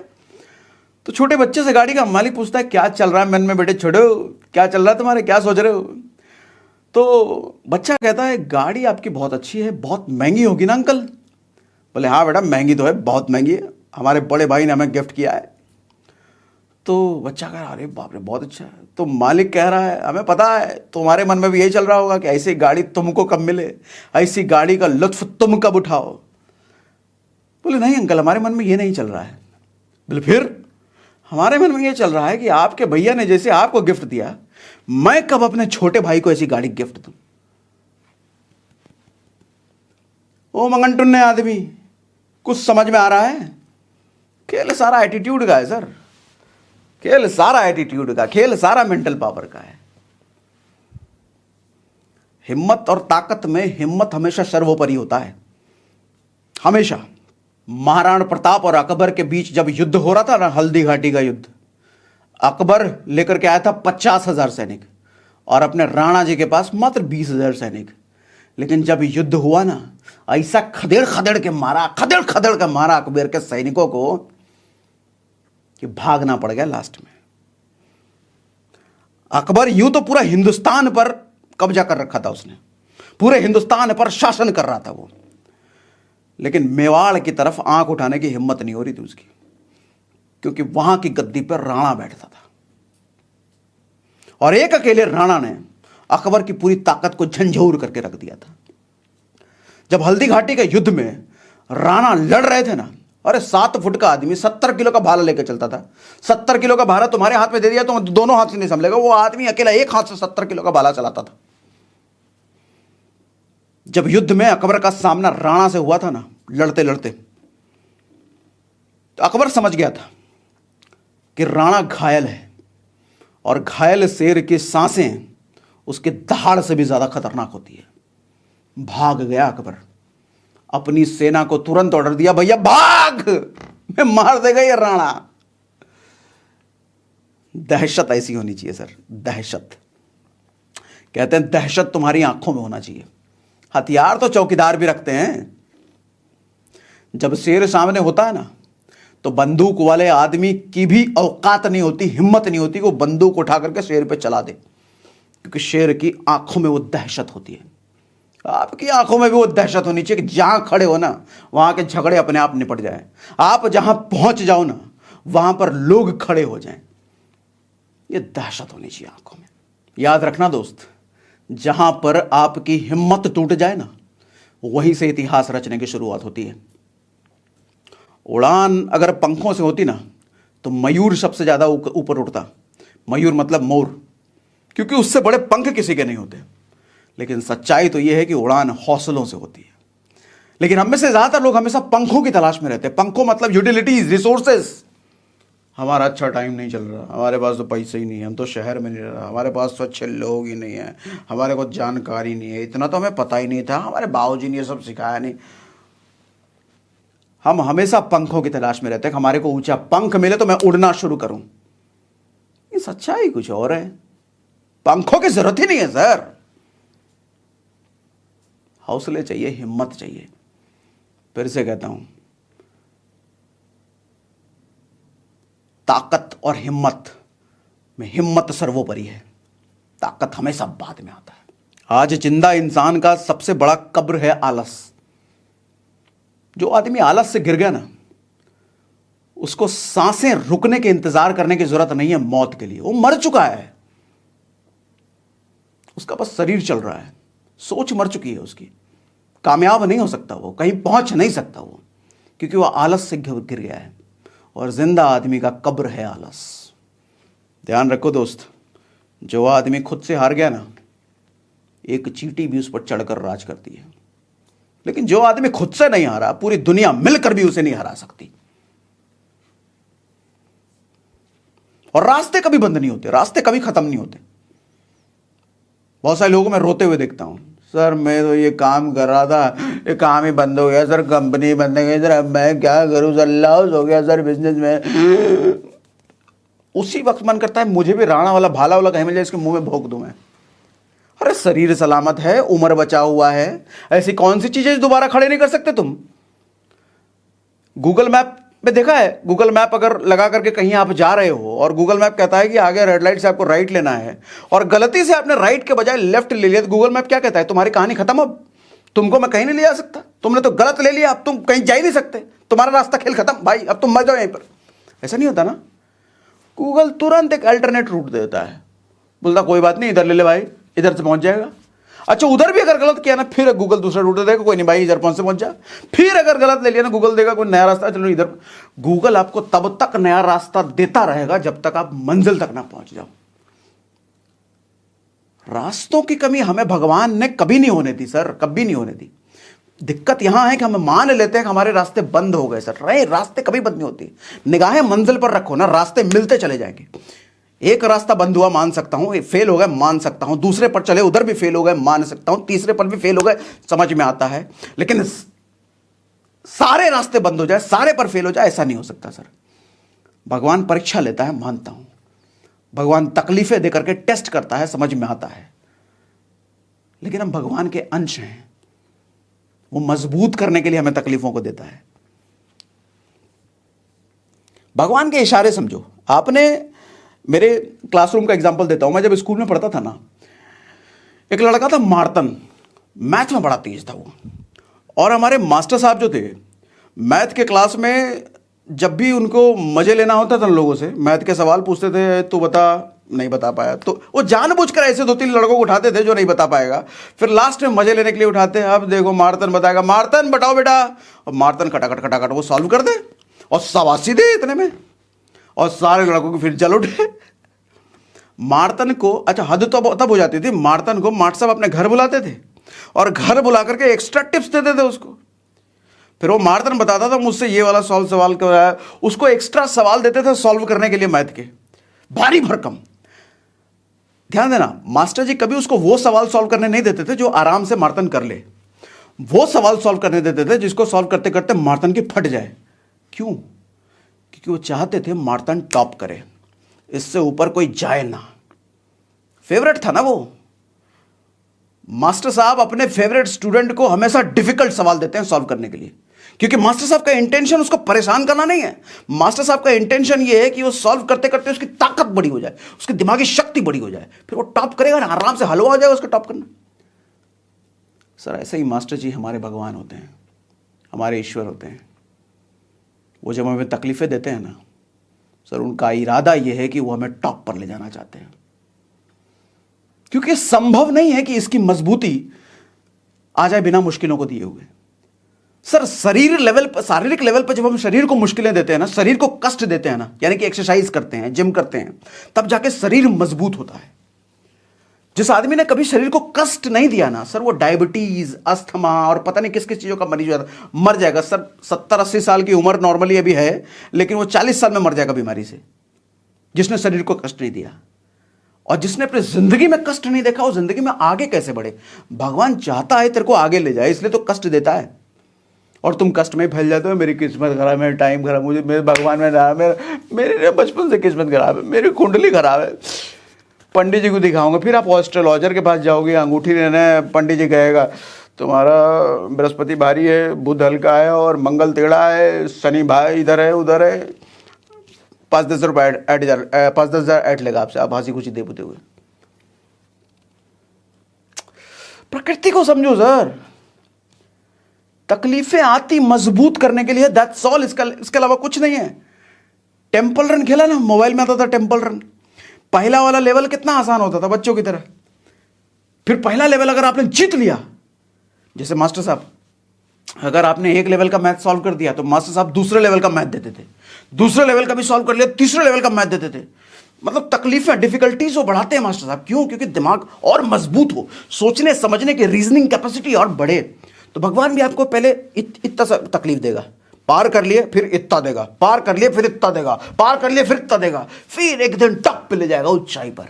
तो छोटे बच्चे से गाड़ी का मालिक पूछता है, क्या चल रहा है मन में बेटे, छोड़ो, क्या चल रहा है तुम्हारे, क्या सोच रहे हो? तो बच्चा कहता है, गाड़ी आपकी बहुत अच्छी है, बहुत महंगी होगी ना अंकल? बोले हाँ बेटा महंगी तो है, बहुत महंगी है, हमारे बड़े भाई ने हमें गिफ्ट किया है। तो बच्चा कह रहा अरे बाप रे बहुत अच्छा है। तो मालिक कह रहा है, हमें पता है तुम्हारे मन में भी यही चल रहा होगा कि ऐसी गाड़ी तुमको कब मिले, ऐसी गाड़ी का लुत्फ तुम कब उठाओ। बोले नहीं अंकल, हमारे मन में ये नहीं चल रहा है। बोले फिर? हमारे मन में ये चल रहा है कि आपके भैया ने जैसे आपको गिफ्ट दिया, मैं कब अपने छोटे भाई को ऐसी गाड़ी गिफ्ट दूं। ओ मंगन टुन्ने आदमी, कुछ समझ में आ रहा है? खेल सारा एटीट्यूड का है सर, खेल सारा एटीट्यूड का, खेल सारा मेंटल पावर का है। हिम्मत और ताकत में हिम्मत हमेशा सर्वोपरि होता है, हमेशा। महाराणा प्रताप और अकबर के बीच जब युद्ध हो रहा था ना, हल्दी घाटी का युद्ध, अकबर लेकर के आया था 50,000 सैनिक और अपने राणा जी के पास मात्र 20,000 सैनिक। लेकिन जब युद्ध हुआ ना, ऐसा खदेड़ खदेड़ के मारा अकबर के सैनिकों को कि भागना पड़ गया लास्ट में। अकबर यूं तो पूरा हिंदुस्तान पर कब्जा कर रखा था उसने, पूरे हिंदुस्तान पर शासन कर रहा था वो, लेकिन मेवाड़ की तरफ आंख उठाने की हिम्मत नहीं हो रही थी उसकी, क्योंकि वहां की गद्दी पर राणा बैठता था। और एक अकेले राणा ने अकबर की पूरी ताकत को झंझोर करके रख दिया था। जब हल्दी घाटी के युद्ध में राणा लड़ रहे थे ना, अरे 7 फुट का आदमी 70 किलो का भाला लेकर चलता था। 70 किलो का भाला तुम्हारे हाथ में दे दिया तो दोनों हाथ से नहीं संभलेगा। वो आदमी अकेला एक हाथ से 70 किलो का भाला चलाता था। जब युद्ध में अकबर का सामना राणा से हुआ था ना, लड़ते लड़ते, तो अकबर समझ गया था कि राणा घायल है और घायल शेर की सांसें उसके दहाड़ से भी ज्यादा खतरनाक होती है। भाग गया अकबर, अपनी सेना को तुरंत ऑर्डर दिया, भैया भाग, मैं मार देगा ये राणा। दहशत ऐसी होनी चाहिए सर, दहशत। कहते हैं दहशत तुम्हारी आंखों में होना चाहिए। हथियार तो चौकीदार भी रखते हैं। जब शेर सामने होता है ना, तो बंदूक वाले आदमी की भी औकात नहीं होती, हिम्मत नहीं होती कि वो बंदूक उठा करके शेर पे चला दे, क्योंकि शेर की आंखों में वो दहशत होती है। आपकी आंखों में भी वो दहशत होनी चाहिए कि जहां खड़े हो ना, वहां के झगड़े अपने आप निपट जाएं। आप जहां पहुंच जाओ ना, वहां पर लोग खड़े हो जाएं। ये दहशत होनी चाहिए आंखों में। याद रखना दोस्त, जहां पर आपकी हिम्मत टूट जाए ना, वहीं से इतिहास रचने की शुरुआत होती है। उड़ान अगर पंखों से होती ना, तो मयूर सबसे ज्यादा ऊपर उड़ता। मयूर मतलब मोर, क्योंकि उससे बड़े पंख किसी के नहीं होते। लेकिन सच्चाई तो यह है कि उड़ान हौसलों से होती है। लेकिन हम में से ज्यादातर लोग हमेशा पंखों की तलाश में रहते हैं। पंखों मतलब यूटिलिटीज, रिसोर्सेस। हमारा अच्छा टाइम नहीं चल रहा, हमारे पास तो पैसे ही नहीं है, हम तो शहर में नहीं रह रहा, हमारे पास तो अच्छे लोग ही नहीं है, हमारे को जानकारी नहीं है, इतना तो हमें पता ही नहीं था, हमारे बाबूजी ने ये सब सिखाया नहीं। हम हमेशा पंखों की तलाश में रहते हैं। हमारे को ऊंचा पंख मिले तो मैं उड़ना शुरू करूं। ये सच्चाई कुछ और है। पंखों की जरूरत ही नहीं है सर। हौसले चाहिए, हिम्मत चाहिए। फिर से कहता हूं, ताकत और हिम्मत में हिम्मत सर्वोपरि है, ताकत हमेशा बाद में आता है। आज जिंदा इंसान का सबसे बड़ा कब्र है आलस। जो आदमी आलस से गिर गया ना, उसको सांसें रुकने के इंतजार करने की जरूरत नहीं है मौत के लिए। वो मर चुका है, उसका बस शरीर चल रहा है, सोच मर चुकी है उसकी। कामयाब नहीं हो सकता वो, कहीं पहुंच नहीं सकता वो, क्योंकि वो आलस से गिर गया है। और जिंदा आदमी का कब्र है आलस। ध्यान रखो दोस्त, जो आदमी खुद से हार गया ना, एक चींटी भी उस पर चढ़कर राज करती है। लेकिन जो आदमी खुद से नहीं हारा, पूरी दुनिया मिलकर भी उसे नहीं हरा सकती। और रास्ते कभी बंद नहीं होते, रास्ते कभी खत्म नहीं होते। बहुत सारे लोगों में रोते हुए देखता हूं, सर मैं तो ये काम कर रहा था, ये काम ही बंद हो गया सर, कंपनी बंद हो गई सर, अब मैं क्या करूं सर, लॉस हो गया सर बिजनेस में। उसी वक्त मन करता है मुझे भी राणा वाला भाला वाला कहीं मिल जाए, इसके मुंह में भोंक दूं मैं। अरे शरीर सलामत है, उम्र बचा हुआ है, ऐसी कौन सी चीजें दोबारा खड़े नहीं कर सकते तुम। गूगल मैप में देखा है, गूगल मैप अगर लगा करके कहीं आप जा रहे हो और गूगल मैप कहता है कि आगे रेड लाइट से आपको राइट लेना है, और गलती से आपने राइट के बजाय लेफ्ट ले लिया, तो गूगल मैप क्या कहता है, तुम्हारी कहानी खत्म। अब तुमको मैं कहीं नहीं ले जा सकता, तुमने तो गलत ले लिया, अब तुम कहीं जा ही नहीं सकते, तुम्हारा रास्ता खेल खत्म भाई, अब तुम मर जाओ यहीं पर। ऐसा नहीं होता ना, गूगल तुरंत एक अल्टरनेट रूट देता है, बोलता कोई बात नहीं, इधर ले ले भाई, इधर से पहुंच जाएगा। अच्छा उधर भी अगर गलत किया ना, फिर गूगल दूसरा रूट देगा, कोई नहीं भाई इधर पहुंच से पहुंच जा। फिर अगर गलत ले लिया ना, गूगल देगा कोई नया रास्ता, चलो इधर। गूगल आपको तब तक नया रास्ता देता रहेगा जब तक आप मंजिल तक ना पहुंच जाओ। रास्तों की कमी हमें भगवान ने कभी नहीं होने दी सर, कभी नहीं होने दी। दिक्कत यहां है कि हम मान लेते हैं कि हमारे रास्ते बंद हो गए सर। रास्ते कभी बंद नहीं होती। निगाहें मंजिल पर रखो ना, रास्ते मिलते चले जाएंगे। एक रास्ता बंद हुआ मान सकता हूं, फेल हो गए मान सकता हूं, दूसरे पर चले उधर भी फेल हो गए मान सकता हूं, तीसरे पर भी फेल हो गए समझ में आता है। लेकिन सारे रास्ते बंद हो जाए, सारे पर फेल हो जाए, ऐसा नहीं हो सकता सर। भगवान परीक्षा लेता है, मानता हूं। भगवान तकलीफें देकर के टेस्ट करता है, समझ में आता है। लेकिन हम भगवान के अंश हैं, वो मजबूत करने के लिए हमें तकलीफों को देता है। भगवान के इशारे समझो। आपने, मेरे क्लासरूम का एग्जांपल देता हूं, मैं जब स्कूल में पढ़ता था ना, एक लड़का था मार्तन, मैथ में बड़ा तेज था वो। और हमारे मास्टर साहब जो थे, मैथ के क्लास में जब भी उनको मजे लेना होता था लोगों से, मैथ के सवाल पूछते थे, तो बता नहीं बता पाया, तो वो जानबूझकर ऐसे 2-3 लड़कों को उठाते थे जो नहीं बता पाएगा, फिर लास्ट में मजे लेने के लिए उठाते हैं। अब देखो मार्तन बताएगा, मार्तन बताओ बेटा, और मार्तन खटाखट खटाखट वो सॉल्व कर दे और शाबाशी दे इतने में, और सारे लड़कों को फिर जल उठे। मार्तन को अच्छा हद तो तब हो जाती थी, मार्तन को मार्ट साहब अपने घर बुलाते थे और घर बुला करके एक्स्ट्रा टिप्स देते थे उसको। फिर वो मार्तन बताता था मुझसे ये वाला सवाल कराया, उसको एक्स्ट्रा सवाल देते थे सॉल्व करने के लिए मैथ के, भारी भरकम। ध्यान देना, मास्टर जी कभी उसको वो सवाल सॉल्व करने नहीं देते थे जो आराम से मार्तन कर ले, वो सवाल सॉल्व करने देते थे जिसको सॉल्व करते करते मार्तन की फट जाए। क्यों? क्योंकि वो चाहते थे मार्तन टॉप करे, इससे ऊपर कोई जाए ना। फेवरेट था ना वो। मास्टर साहब अपने फेवरेट स्टूडेंट को हमेशा डिफिकल्ट सवाल देते हैं सॉल्व करने के लिए, क्योंकि मास्टर साहब का इंटेंशन उसको परेशान करना नहीं है। मास्टर साहब का इंटेंशन ये है कि वो सॉल्व करते करते उसकी ताकत बड़ी हो जाए, उसकी दिमागी शक्ति बड़ी हो जाए, फिर वो टॉप करेगा ना, आराम से हलवा हो जाएगा उसका टॉप करना। सर ऐसे ही मास्टर जी हमारे भगवान होते हैं, हमारे ईश्वर होते हैं। वो जब हमें तकलीफें देते हैं ना सर, उनका इरादा यह है कि वो हमें टॉप पर ले जाना चाहते हैं, क्योंकि संभव नहीं है कि इसकी मजबूती आ जाए बिना मुश्किलों को दिए हुए। सर शारीरिक लेवल पर जब हम शरीर को मुश्किलें देते हैं ना, शरीर को कष्ट देते हैं ना, यानी कि एक्सरसाइज करते हैं, जिम करते हैं, तब जाके शरीर मजबूत होता है। जिस आदमी ने कभी शरीर को कष्ट नहीं दिया ना सर, वो डायबिटीज, अस्थमा और पता नहीं किस किस चीजों का मरीज हो जाता, मर जाएगा सर। 70-80 साल की उम्र नॉर्मली अभी है, लेकिन वो 40 साल में मर जाएगा बीमारी से, जिसने शरीर को कष्ट नहीं दिया। और जिसने अपनी जिंदगी में कष्ट नहीं देखा, वो जिंदगी में आगे कैसे बढ़े? भगवान चाहता है तेरे को आगे ले जाए, इसलिए तो कष्ट देता है, और तुम कष्ट में फैल जाते हो। मेरी किस्मत खराब है, मेरा टाइम खराब, मुझे मेरे भगवान में रहा, मेरे बचपन से किस्मत खराब है, मेरी कुंडली खराब है, पंडित जी को दिखाऊंगा। फिर आप एस्ट्रोलॉजर के पास जाओगे, अंगूठी लेना है, पंडित जी कहेगा तुम्हारा बृहस्पति भारी है, बुध हल्का है और मंगल टेढ़ा है, शनि भाई इधर है उधर है, 5-10 रुपये 5-10 हज़ार ऐड लेगा आपसे, आप हंसी खुशी दे बुते हुए। प्रकृति को समझो सर, तकलीफें आती मजबूत करने के लिए, दैट्स ऑल। इसके अलावा कुछ नहीं है। टेंपल रन खेला ना, मोबाइल में आता था टेंपल रन, पहला वाला लेवल कितना आसान होता था बच्चों की तरह। फिर पहला लेवल अगर आपने जीत लिया, जैसे मास्टर साहब, अगर आपने एक लेवल का मैथ सॉल्व कर दिया तो मास्टर साहब दूसरे लेवल का मैथ देते थे, दूसरे लेवल का भी सॉल्व कर लिया, तीसरे लेवल का मैथ देते थे। मतलब तकलीफें, डिफिकल्टीज वो बढ़ाते हैं मास्टर साहब। क्यों? क्योंकि दिमाग और मजबूत हो, सोचने समझने की रीजनिंग कैपेसिटी और बढ़े। तो भगवान भी आपको पहले इतना तकलीफ देगा, पार कर लिए फिर इतना देगा, पार कर लिए फिर इतना देगा, पार कर लिए फिर इतना देगा, फिर एक दिन टॉप पे ले जाएगा ऊंचाई पर।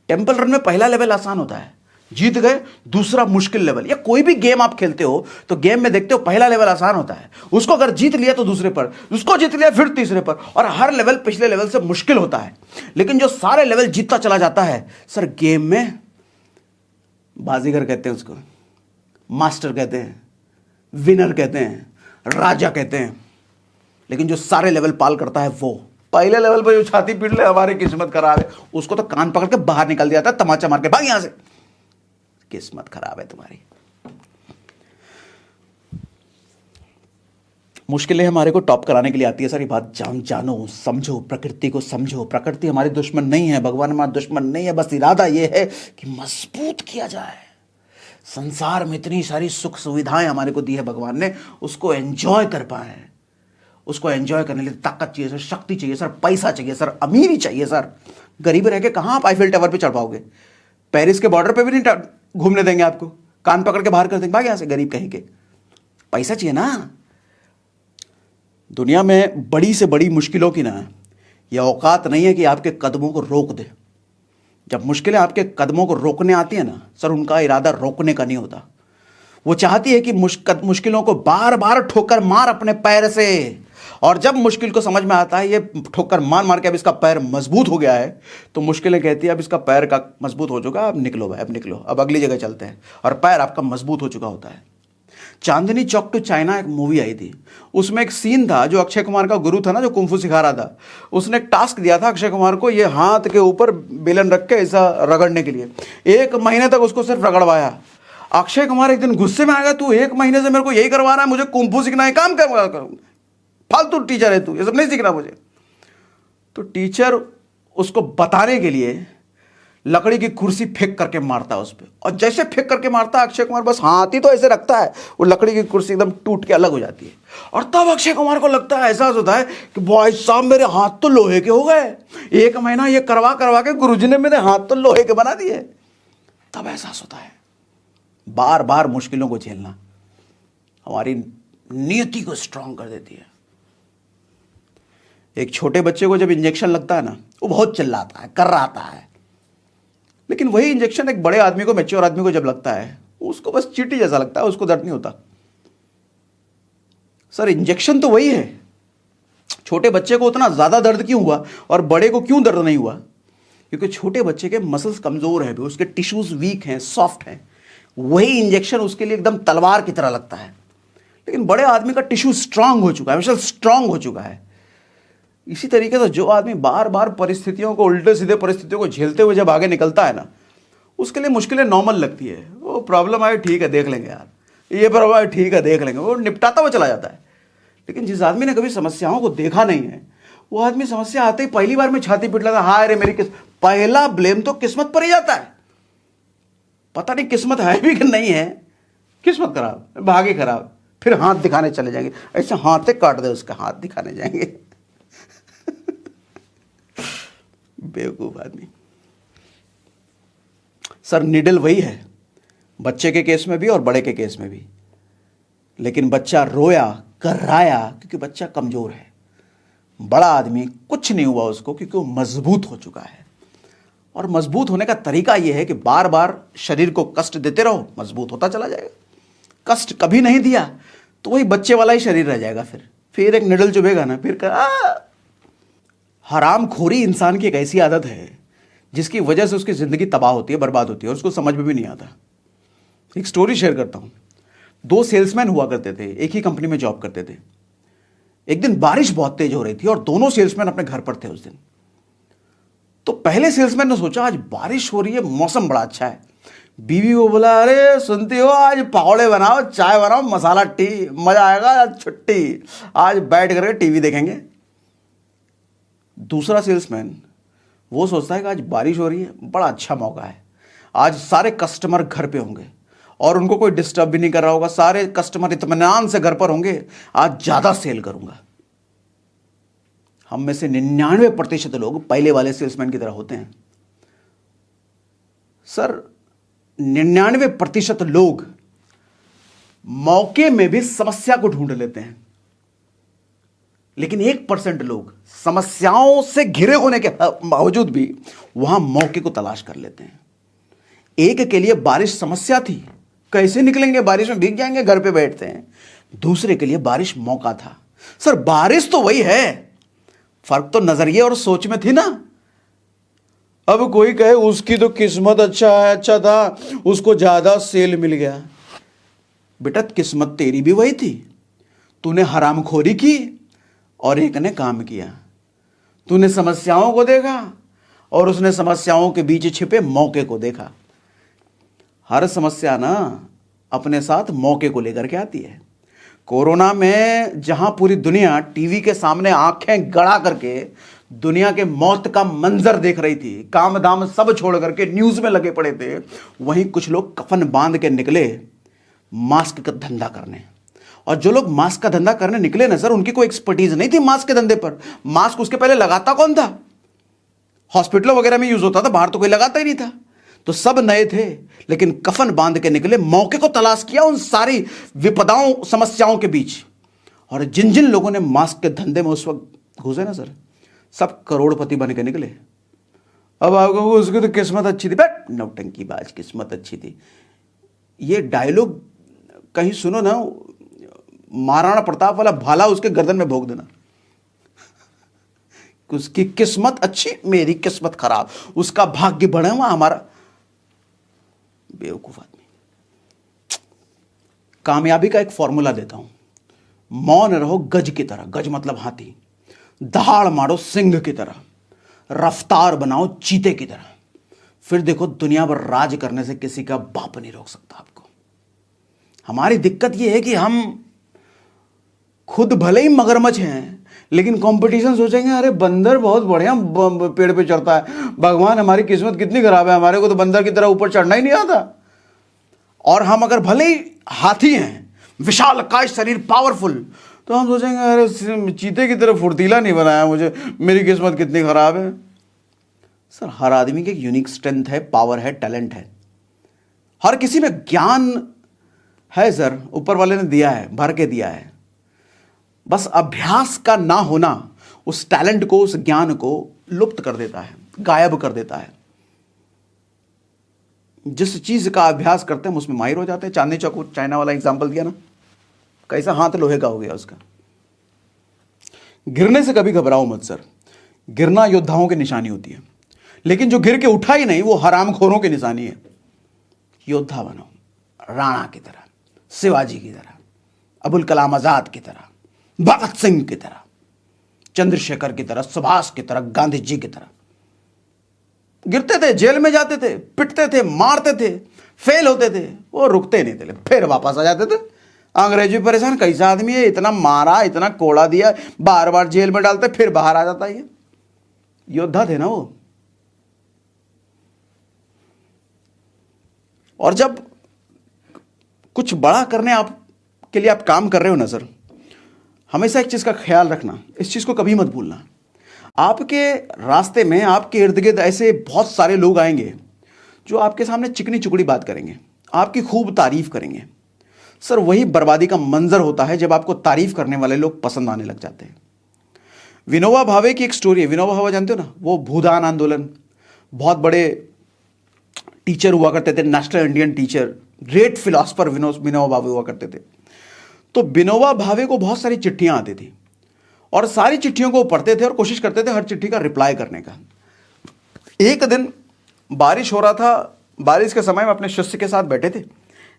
टेंपल रन में पहला लेवल आसान होता है, जीत गए, दूसरा मुश्किल लेवल। या कोई भी गेम आप खेलते हो तो गेम में देखते हो पहला लेवल आसान होता है, उसको अगर जीत लिया तो दूसरे पर, उसको जीत लिया फिर तीसरे पर, और हर लेवल पिछले लेवल से मुश्किल होता है। लेकिन जो सारे लेवल जीतता चला जाता है सर, गेम में बाजीगर कहते हैं उसको, मास्टर कहते हैं, विनर कहते हैं, राजा कहते हैं। लेकिन जो सारे लेवल पाल करता है वो पहले लेवल पर जो छाती पीट ले हमारी किस्मत खराब है, उसको तो कान पकड़ के बाहर निकल दिया था, तमाचा मार के भाग यहां से, किस्मत खराब है तुम्हारी। मुश्किलें हमारे को टॉप कराने के लिए आती है सर। ये बात जानो, समझो, प्रकृति को समझो। प्रकृति हमारी दुश्मन नहीं है, भगवान हमारा दुश्मन नहीं है, बस इरादा ये है कि मजबूत किया जाए। संसार में इतनी सारी सुख सुविधाएं हमारे को दी है भगवान ने, उसको एंजॉय कर पाए। उसको एंजॉय करने के लिए ताकत चाहिए सर, शक्ति चाहिए सर, पैसा चाहिए सर, अमीरी चाहिए सर। गरीब रह के कहां आप आईफिल टावर पे चढ़ पाओगे? पेरिस के बॉर्डर पे भी नहीं घूमने देंगे आपको, कान पकड़ के बाहर कर देंगे, भाग यहां से, गरीब कहीं के। पैसा चाहिए ना। दुनिया में बड़ी से बड़ी मुश्किलों की ना यह औकात नहीं है कि आपके कदमों को रोक दे। जब मुश्किलें आपके कदमों को रोकने आती है ना सर, उनका इरादा रोकने का नहीं होता। वो चाहती है कि मुश्किलों को बार बार ठोकर मार अपने पैर से, और जब मुश्किल को समझ में आता है ये ठोकर मार मार के अब इसका पैर मजबूत हो गया है, तो मुश्किलें कहती है अब इसका पैर का मजबूत हो चुका, अब निकलो भाई, अब निकलो, अब अगली जगह चलते हैं, और पैर आपका मजबूत हो चुका होता है। चांदनी चौक टू चाइना एक मूवी आई थी, उसमें एक सीन था, जो अक्षय कुमार का गुरु था ना, जो कुंफू सिखा रहा था, उसने एक टास्क दिया था अक्षय कुमार को, ये हाथ के ऊपर बेलन रख के ऐसा रगड़ने के लिए। 1 महीने तक उसको सिर्फ रगड़वाया। अक्षय कुमार एक दिन गुस्से में आ गया, तू 1 महीने से मेरे को यही करवा रहा है, मुझे कुंफू सीखना है, काम कर, फालतू टीचर है तू, ये सब नहीं सीखना मुझे। तो टीचर उसको बताने के लिए लकड़ी की कुर्सी फेंक करके मारता है उस पर, और जैसे फेंक करके मारता है अक्षय कुमार बस हाथ ही तो ऐसे रखता है, वो लकड़ी की कुर्सी एकदम टूट के अलग हो जाती है। और तब अक्षय कुमार को लगता है, एहसास होता है कि भाई साहब मेरे हाथ तो लोहे के हो गए, 1 महीना ये करवा करवा के गुरुजी ने मेरे हाथ तो लोहे के बना दिए। तब एहसास होता है बार बार मुश्किलों को झेलना हमारी नियति को स्ट्रांग कर देती है। एक छोटे बच्चे को जब इंजेक्शन लगता है ना, वो बहुत चिल्लाता है, कर्राता है, लेकिन वही इंजेक्शन एक बड़े आदमी को, मैच्योर आदमी को जब लगता है, उसको बस चींटी जैसा लगता है, उसको दर्द नहीं होता। सर इंजेक्शन तो वही है, छोटे बच्चे को उतना ज्यादा दर्द क्यों हुआ और बड़े को क्यों दर्द नहीं हुआ? क्योंकि छोटे बच्चे के मसल्स कमजोर है, उसके टिश्यूज वीक हैं, सॉफ्ट हैं, वही इंजेक्शन उसके लिए एकदम तलवार की तरह लगता है। लेकिन बड़े आदमी का टिश्यू स्ट्रांग हो चुका है, मसल स्ट्रांग हो चुका है। इसी तरीके से जो आदमी बार बार परिस्थितियों को, उल्टे सीधे परिस्थितियों को झेलते हुए जब आगे निकलता है ना, उसके लिए मुश्किलें नॉर्मल लगती है। वो प्रॉब्लम आए ठीक है देख लेंगे यार, ये प्रॉब्लम आए ठीक है देख लेंगे, वो निपटाता हुआ चला जाता है। लेकिन जिस आदमी ने कभी समस्याओं को देखा नहीं है, वो आदमी समस्या आते ही पहली बार में छाती पीट लेता है, हाय रे मेरी पहला ब्लेम तो किस्मत पर ही जाता है। पता नहीं किस्मत है भी कि नहीं है, किस्मत खराब, भाग्य खराब, फिर हाथ दिखाने चले जाएंगे, ऐसे हाथे काट दे उसका, हाथ दिखाने जाएंगे। बेवकूफ आदमी। सर निडल वही है, बच्चे के केस में भी और बड़े के केस में भी। लेकिन बच्चा रोया, कर्राया क्योंकि बच्चा कमजोर है। बड़ा आदमी कुछ नहीं हुआ उसको क्योंकि वो मजबूत हो चुका है। और मजबूत होने का तरीका यह है कि बार बार शरीर को कष्ट देते रहो, मजबूत होता चला जाएगा। कष्ट कभी नहीं दिया तो वही बच्चे वाला ही शरीर रह जाएगा। फिर एक निडल चुभेगा ना, फिर हरामखोरी इंसान की एक ऐसी आदत है जिसकी वजह से उसकी जिंदगी तबाह होती है, बर्बाद होती है, और उसको समझ में भी नहीं आता। एक स्टोरी शेयर करता हूं। 2 सेल्समैन हुआ करते थे, एक ही कंपनी में जॉब करते थे। एक दिन बारिश बहुत तेज हो रही थी और दोनों सेल्समैन अपने घर पर थे उस दिन। तो पहले सेल्समैन ने सोचा आज बारिश हो रही है, मौसम बड़ा अच्छा है। बीवी को बोला, अरे सुनती हो आज पकौड़े बनाओ, चाय बनाओ, मसाला टी, मजा आएगा, आज छुट्टी, आज बैठ करके टीवी देखेंगे। दूसरा सेल्समैन वो सोचता है कि आज बारिश हो रही है, बड़ा अच्छा मौका है, आज सारे कस्टमर घर पे होंगे और उनको कोई डिस्टर्ब भी नहीं कर रहा होगा, सारे कस्टमर इत्मीनान से घर पर होंगे, आज ज्यादा सेल करूंगा। हम में से 99% लोग पहले वाले सेल्समैन की तरह होते हैं। सर 99% लोग मौके में भी समस्या को ढूंढ लेते हैं, लेकिन 1% लोग समस्याओं से घिरे होने के बावजूद भी वहां मौके को तलाश कर लेते हैं। एक के लिए बारिश समस्या थी, कैसे निकलेंगे, बारिश में भीग जाएंगे, घर पे बैठते हैं। दूसरे के लिए बारिश मौका था। सर बारिश तो वही है, फर्क तो नजरिए और सोच में थी ना। अब कोई कहे उसकी तो किस्मत अच्छा था, उसको ज्यादा सेल मिल गया। बेटा किस्मत तेरी भी वही थी, तूने हरामखोरी की और एक ने काम किया। तूने समस्याओं को देखा और उसने समस्याओं के बीच छिपे मौके को देखा। हर समस्या ना अपने साथ मौके को लेकर के आती है। कोरोना में जहां पूरी दुनिया टीवी के सामने आंखें गड़ा करके दुनिया के मौत का मंजर देख रही थी, काम धाम सब छोड़ करके न्यूज में लगे पड़े थे, वहीं कुछ लोग कफन बांध के निकले मास्क का धंधा करने। और जो लोग मास्क का धंधा करने निकले ना सर, उनकी कोई एक्सपर्टीज नहीं थी मास्क के धंधे पर। मास्क उसके पहले लगाता कौन था? हॉस्पिटलों वगैरह में यूज होता था, बाहर तो कोई लगाता ही नहीं था। तो सब नए थे, लेकिन कफन बांध के निकले, मौके को तलाश किया उन सारी विपदाओं समस्याओं के बीच। और जिन जिन लोगों ने मास्क के धंधे में उस वक्त घुसे ना सर, सब करोड़पति बन के निकले। अब आपको उसकी तो किस्मत अच्छी थी, बट नौटंकीबाज, किस्मत अच्छी थी। ये डायलॉग कहीं सुनो ना, महाराणा प्रताप वाला भाला उसके गर्दन में भोग देना। उसकी किस्मत अच्छी, मेरी किस्मत खराब, उसका भाग्य बढ़े हुआ, हमारा। बेवकूफ आदमी। कामयाबी का एक फॉर्मूला देता हूं, मौन रहो गज की तरह, गज मतलब हाथी, दहाड़ मारो सिंह की तरह, रफ्तार बनाओ चीते की तरह, फिर देखो दुनिया पर राज करने से किसी का बाप नहीं रोक सकता आपको। हमारी दिक्कत यह है कि हम खुद भले ही मगरमच्छ हैं, लेकिन कंपटीशन सोचेंगे अरे बंदर बहुत बढ़िया पेड़ पे चढ़ता है, भगवान हमारी किस्मत कितनी खराब है, हमारे को तो बंदर की तरह ऊपर चढ़ना ही नहीं आता। और हम अगर भले ही हाथी हैं, विशालकाय शरीर, पावरफुल, तो हम सोचेंगे अरे चीते की तरह फुर्तीला नहीं बनाया मुझे, मेरी किस्मत कितनी खराब है। सर हर आदमी की एक यूनिक स्ट्रेंथ है, पावर है, टैलेंट है, हर किसी में ज्ञान है सर, ऊपर वाले ने दिया है, भर के दिया है। बस अभ्यास का ना होना उस टैलेंट को, उस ज्ञान को लुप्त कर देता है, गायब कर देता है। जिस चीज का अभ्यास करते हैं हम उसमें माहिर हो जाते हैं। चांदनी चौक चाइना वाला एग्जांपल दिया ना, कैसा हाथ लोहे का हो गया उसका। गिरने से कभी घबराओ मत सर, गिरना योद्धाओं की निशानी होती है, लेकिन जो गिर के उठा ही नहीं वो हरामखोरों की निशानी है। योद्धा बनो, राणा की तरह, शिवाजी की तरह, अबुल कलाम आजाद की तरह, भगत सिंह की तरह, चंद्रशेखर की तरह, सुभाष की तरह, गांधी जी की तरह। गिरते थे, जेल में जाते थे, पिटते थे, मारते थे, फेल होते थे, वो रुकते नहीं थे, फिर वापस आ जाते थे। अंग्रेजी परेशान, कैसा आदमी है, इतना मारा, इतना कोड़ा दिया, बार बार जेल में डालते, फिर बाहर आ जाता है। योद्धा थे ना वो। और जब कुछ बड़ा करने के लिए आप काम कर रहे हो ना सर, हमेशा एक चीज का ख्याल रखना, इस चीज को कभी मत भूलना। आपके रास्ते में, आपके इर्द गिर्द ऐसे बहुत सारे लोग आएंगे जो आपके सामने चिकनी चुकड़ी बात करेंगे, आपकी खूब तारीफ करेंगे। सर वही बर्बादी का मंजर होता है जब आपको तारीफ करने वाले लोग पसंद आने लग जाते हैं। विनोबा भावे की एक स्टोरी है। विनोबा भावे जानते हो ना, वो भूदान आंदोलन, बहुत बड़े टीचर हुआ करते थे, national Indian teacher, great philosopher Vinoba Bhave हुआ करते थे। तो विनोबा भावे को बहुत सारी चिट्ठियां आती थी और सारी चिट्ठियों को पढ़ते थे और कोशिश करते थे हर चिट्ठी का रिप्लाई करने का। एक दिन बारिश हो रहा था, बारिश के समय में अपने शिष्य के साथ बैठे थे,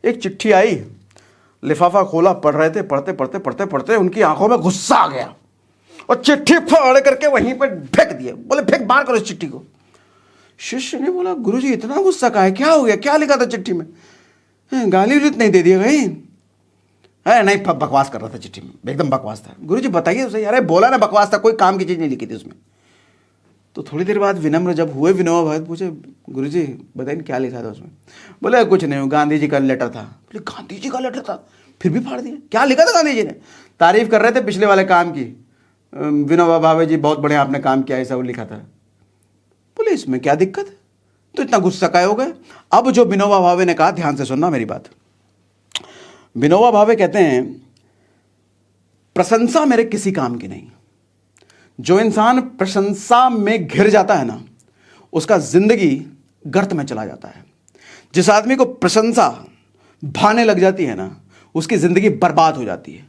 एक चिट्ठी आई, लिफाफा खोला, पढ़ रहे थे, पढ़ते पढ़ते पढ़ते पढ़ते उनकी आंखों में गुस्सा आ गया और चिट्ठी फाड़ करके वहीं पर फेंक दिए। बोले फेंक, बाहर करो इस चिट्ठी को। शिष्य ने बोला गुरुजी इतना गुस्सा का है, क्या हो गया, क्या लिखा था चिट्ठी में? गाली उलित नहीं दे दिया कहीं? है नहीं, बकवास कर रहा था चिट्ठी में, एकदम बकवास था। गुरुजी बताइए उसे। अरे बोला ना बकवास था, कोई काम की चीज नहीं लिखी थी उसमें। तो थोड़ी देर बाद विनम्र जब हुए, विनोबा भावे पूछे गुरुजी बताइए क्या लिखा था उसमें? बोले कुछ नहीं, गांधी जी का लेटर था। बोले गांधी जी का लेटर था, फिर भी फाड़ दिया? क्या लिखा था गांधी जी ने? तारीफ कर रहे थे पिछले वाले काम की, विनोबा भावे जी बहुत बढ़िया आपने काम किया, ऐसा वो लिखा था। बोले इसमें क्या दिक्कत है, तो इतना गुस्सा काय हो गए? अब जो विनोबा भावे ने कहा, ध्यान से सुनना मेरी बात। विनोबा भावे कहते हैं प्रशंसा मेरे किसी काम की नहीं। जो इंसान प्रशंसा में घिर जाता है ना, उसका जिंदगी गर्त में चला जाता है। जिस आदमी को प्रशंसा भाने लग जाती है ना, उसकी जिंदगी बर्बाद हो जाती है।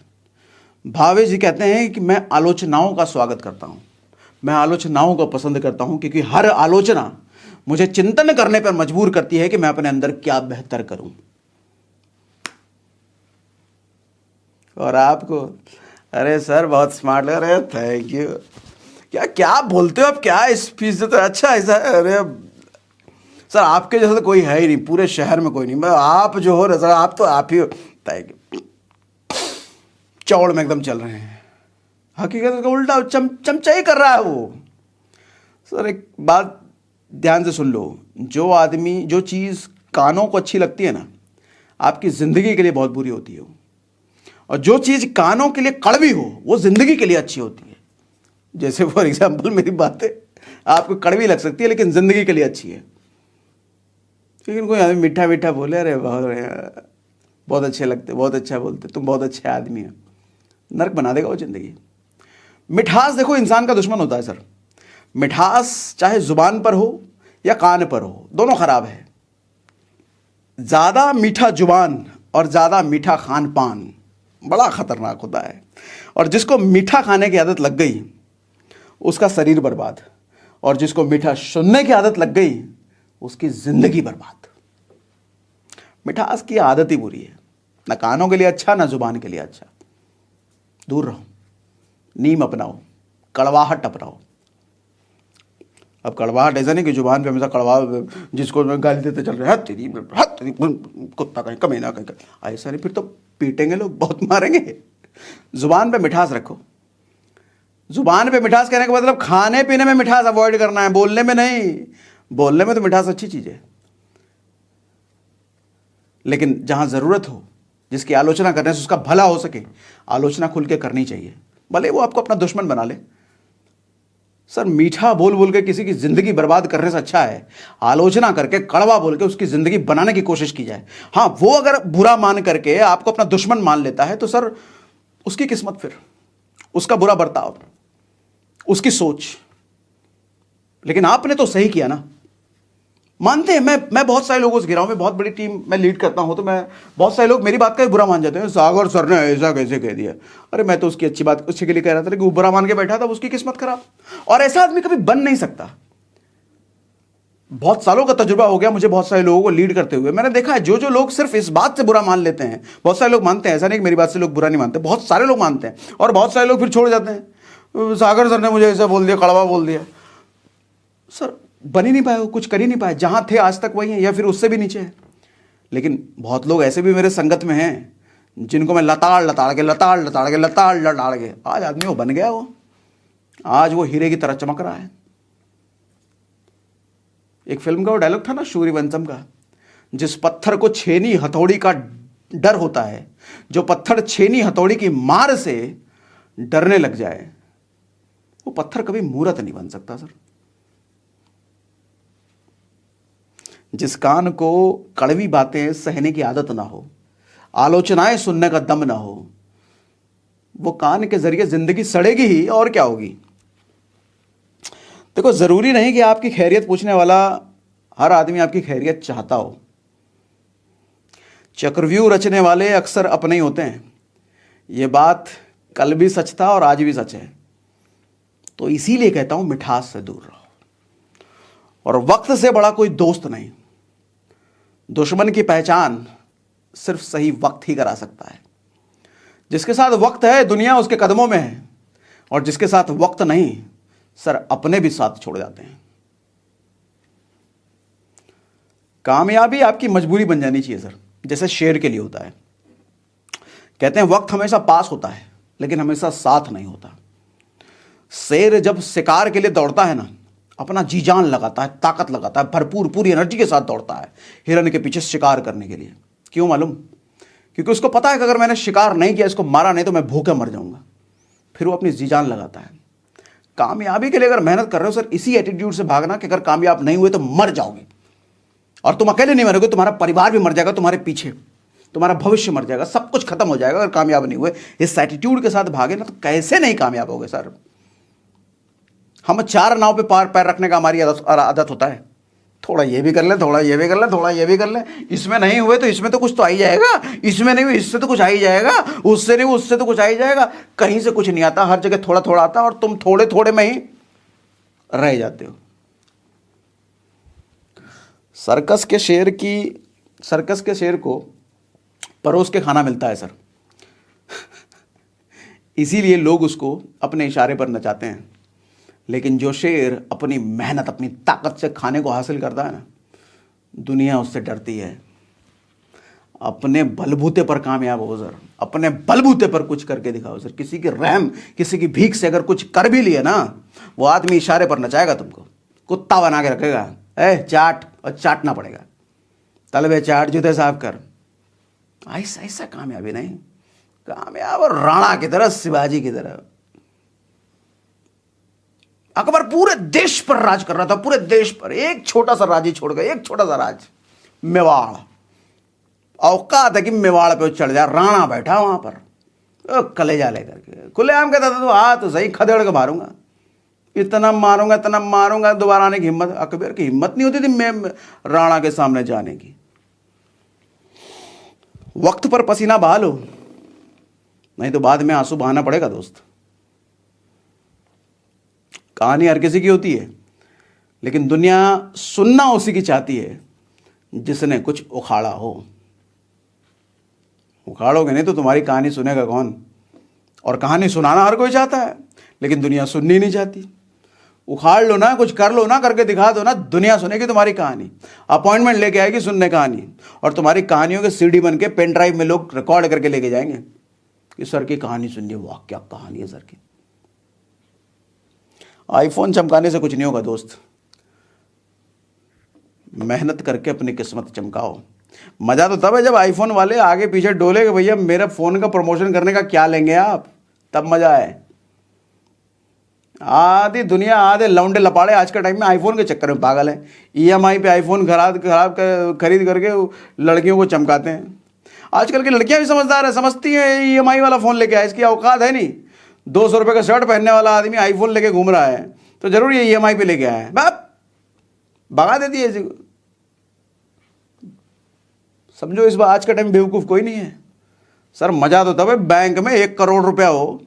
भावे जी कहते हैं कि मैं आलोचनाओं का स्वागत करता हूं, मैं आलोचनाओं को पसंद करता हूं, क्योंकि हर आलोचना मुझे चिंतन करने पर मजबूर करती है कि मैं अपने अंदर क्या बेहतर करूं। और आपको अरे सर बहुत स्मार्ट लग रहे हैं, थैंक यू। क्या क्या बोलते हो आप, क्या स्पीच देते हो? अच्छा ऐसा, अरे सर आपके जैसा तो कोई है ही नहीं, पूरे शहर में कोई नहीं। मैं आप जो हो ना सर, आप तो आप ही हो। Thank you. चौड़ में एकदम चल रहे हैं, हकीकत का उल्टा चमचा ही कर रहा है वो। सर एक बात ध्यान से सुन लो, जो आदमी, जो चीज़ कानों को अच्छी लगती है ना, आपकी ज़िंदगी के लिए बहुत बुरी होती है वो। और जो चीज़ कानों के लिए कड़वी हो, वो ज़िंदगी के लिए अच्छी होती है। जैसे फॉर एग्जाम्पल मेरी बातें आपको कड़वी लग सकती है, लेकिन ज़िंदगी के लिए अच्छी है। लेकिन कोई आदमी मीठा मीठा बोले, अरे बहुत अच्छे लगते, बहुत अच्छा बोलते, तुम बहुत अच्छे आदमी हो, नर्क बना देगा वो ज़िंदगी। मिठास देखो इंसान का दुश्मन होता है सर। मिठास चाहे जुबान पर हो या कान पर हो, दोनों खराब है। ज़्यादा मीठा जुबान और ज़्यादा मीठा खान पान बड़ा खतरनाक होता है। और जिसको मीठा खाने की आदत लग गई उसका शरीर बर्बाद, और जिसको मीठा सुनने की आदत लग गई उसकी ज़िंदगी बर्बाद। मिठास की आदत ही बुरी है, ना कानों के लिए अच्छा, ना जुबान के लिए अच्छा। दूर रहो, नीम अपनाओ, कड़वाहट अपनाओ। अब कड़वाहट ऐसा नहीं कि जुबान पे हमेशा कड़वा, जिसको गाली देते चल रहे, हद तेरी कुत्ता कहीं, कमीना कहीं, ऐसा नहीं, फिर तो पीटेंगे लोग, बहुत मारेंगे। जुबान पे मिठास रखो, जुबान पे मिठास कहने का मतलब खाने पीने में मिठास अवॉइड करना है, बोलने में नहीं। बोलने में तो मिठास अच्छी चीज है, लेकिन जहां जरूरत हो, जिसकी आलोचना करने से उसका भला हो सके, आलोचना खुल के करनी चाहिए, भले वो आपको अपना दुश्मन बना ले। सर मीठा बोल बोल के किसी की जिंदगी बर्बाद करने से अच्छा है आलोचना करके, कड़वा बोल के उसकी जिंदगी बनाने की कोशिश की जाए। हाँ, वो अगर बुरा मान करके आपको अपना दुश्मन मान लेता है तो सर उसकी किस्मत, फिर उसका बुरा बर्ताव, उसकी सोच। लेकिन आपने तो सही किया ना। मानते हैं, मैं बहुत सारे लोगों से घिरा हूं, मैं बहुत बड़ी टीम मैं लीड करता हूं, तो मैं बहुत सारे लोग मेरी बात का ही बुरा मान जाते हैं। सागर सर ने ऐसा कैसे कह दिया? अरे मैं तो उसकी अच्छी बात उसके लिए कह रहा था, लेकिन वो बुरा मान के बैठा था, उसकी किस्मत खराब। और ऐसा आदमी कभी बन नहीं सकता। बहुत सालों का तजुर्बा हो गया मुझे बहुत सारे लोगों को लीड करते हुए। मैंने देखा है जो जो लोग सिर्फ इस बात से बुरा मान लेते हैं, बहुत सारे लोग मानते हैं, ऐसा नहीं कि मेरी बात से लोग बुरा नहीं मानते, बहुत सारे लोग मानते हैं, और बहुत सारे लोग फिर छोड़ जाते हैं। सागर सर ने मुझे ऐसा बोल दिया, कड़वा बोल दिया। सर बन ही नहीं पाए, कुछ कर ही नहीं पाए, जहां थे आज तक वही हैं या फिर उससे भी नीचे हैं। लेकिन बहुत लोग ऐसे भी मेरे संगत में हैं जिनको मैं लताड़ लताड़ के आज आदमी वो बन गया, वो आज वो हीरे की तरह चमक रहा है। एक फिल्म का वो डायलॉग था ना सूर्यवंशम का, जिस पत्थर को छेनी हथौड़ी का डर होता है, जो पत्थर छेनी हथौड़ी की मार से डरने लग जाए, वो पत्थर कभी मूर्त नहीं बन सकता। सर जिस कान को कड़वी बातें सहने की आदत ना हो, आलोचनाएं सुनने का दम ना हो, वो कान के जरिए जिंदगी सड़ेगी ही, और क्या होगी। देखो, जरूरी नहीं कि आपकी खैरियत पूछने वाला हर आदमी आपकी खैरियत चाहता हो। चक्रव्यूह रचने वाले अक्सर अपने ही होते हैं। ये बात कल भी सच था और आज भी सच है। तो इसीलिए कहता हूं मिठास से दूर रहो, और वक्त से बड़ा कोई दोस्त नहीं। दुश्मन की पहचान सिर्फ सही वक्त ही करा सकता है। जिसके साथ वक्त है दुनिया उसके कदमों में है, और जिसके साथ वक्त नहीं, सर अपने भी साथ छोड़ जाते हैं। कामयाबी आपकी मजबूरी बन जानी चाहिए सर, जैसे शेर के लिए होता है। कहते हैं वक्त हमेशा पास होता है लेकिन हमेशा साथ नहीं होता। शेर जब शिकार के लिए दौड़ता है ना, अपना जी जान लगाता है, ताकत लगाता है, भरपूर पूरी एनर्जी के साथ दौड़ता है हिरन के पीछे शिकार करने के लिए। क्यों मालूम? क्योंकि उसको पता है कि अगर मैंने शिकार नहीं किया, इसको मारा नहीं, तो मैं भूखे मर जाऊंगा। फिर वो अपनी जी जान लगाता है। कामयाबी के लिए अगर मेहनत कर रहे हो सर, इसी एटीट्यूड से भागना कि अगर कामयाब नहीं हुए तो मर जाओगे। और तुम अकेले नहीं मरोगे, तुम्हारा परिवार भी मर जाएगा, तुम्हारे पीछे तुम्हारा भविष्य मर जाएगा, सब कुछ खत्म हो जाएगा अगर कामयाब नहीं हुए। इस एटीट्यूड के साथ भागे ना तो कैसे नहीं कामयाब होगे सर। हम चार नाव पे पैर रखने का हमारी आदत होता है। थोड़ा ये भी कर ले, थोड़ा ये भी कर ले, थोड़ा ये भी कर ले। इसमें नहीं हुए तो इसमें तो कुछ तो आ ही जाएगा, इसमें नहीं हुए इससे तो कुछ आ ही जाएगा, उससे नहीं हुए उससे तो कुछ आ ही जाएगा। कहीं से कुछ नहीं आता, हर जगह थोड़ा थोड़ा आता, और तुम थोड़े थोड़े में ही रह जाते हो। सर्कस के शेर को परोस के खाना मिलता है सर। इसीलिए लोग उसको अपने इशारे पर नचाते हैं। लेकिन जो शेर अपनी मेहनत अपनी ताकत से खाने को हासिल करता है ना, दुनिया उससे डरती है। अपने बलबूते पर कामयाब हो सर, अपने बलबूते पर कुछ करके दिखाओ सर। किसी की रहम, किसी की भीख से अगर कुछ कर भी लिए ना, वो आदमी इशारे पर नचाएगा तुमको, कुत्ता बना के रखेगा। चाट, और चाटना पड़ेगा। तलबे चाट, जूते साफ कर। ऐसा कामयाबी नहीं। कामयाब और राणा की तरह, शिवाजी की तरह। अकबर पूरे देश पर राज कर रहा था, पूरे देश पर। एक छोटा सा राज ही छोड़ गया, एक छोटा सा राज, मेवाड़। औकात है कि मेवाड़ पे चढ़ जाए, राणा बैठा वहां पर कलेजा लेकर के। खुलेआम कहता था तो हाथ सही खदेड़ के मारूंगा, इतना मारूंगा, दोबारा आने की हिम्मत। अकबर की हिम्मत नहीं होती थी मैं राणा के सामने जाने की। वक्त पर पसीना बहा लो, नहीं तो बाद में आंसू बहाना पड़ेगा दोस्त। कहानी हर किसी की होती है, लेकिन दुनिया सुनना उसी की चाहती है जिसने कुछ उखाड़ा हो। उखाड़ोगे नहीं तो तुम्हारी कहानी सुनेगा कौन? और कहानी सुनाना हर कोई चाहता है, लेकिन दुनिया सुननी नहीं चाहती। उखाड़ लो ना, कुछ कर लो ना, करके दिखा दो ना, दुनिया सुनेगी तुम्हारी कहानी। अपॉइंटमेंट लेके आएगी सुनने कहानी, और तुम्हारी कहानियों के सीडी बन के पेन ड्राइव में लोग रिकॉर्ड करके लेके जाएंगे कि सर की कहानी सुनिए। वाह क्या कहानी है सर की। आईफोन चमकाने से कुछ नहीं होगा दोस्त, मेहनत करके अपनी किस्मत चमकाओ। मज़ा तो तब है जब आईफोन वाले आगे पीछे डोले कि भैया मेरे फ़ोन का प्रमोशन करने का क्या लेंगे आप, तब मज़ा है। आधी दुनिया, आधे लौंडे लपाड़े आज के टाइम में आईफोन के चक्कर में पागल हैं। ईएमआई पे आईफोन खरीद करके लड़कियों को चमकाते हैं। आजकल की लड़कियां भी समझदार है, समझती हैं ईएमआई वाला फ़ोन लेके आए, इसकी औकात है नहीं। 200 रुपये का शर्ट पहनने वाला आदमी आईफोन लेके घूम रहा है तो जरूरी है ईएमआई पे लेके आया है, बाप भगा देती है इसी को। समझो इस बार आज का टाइम बेवकूफ़ कोई नहीं है सर। मज़ा तो तब है बैंक में 1 करोड़ रुपया हो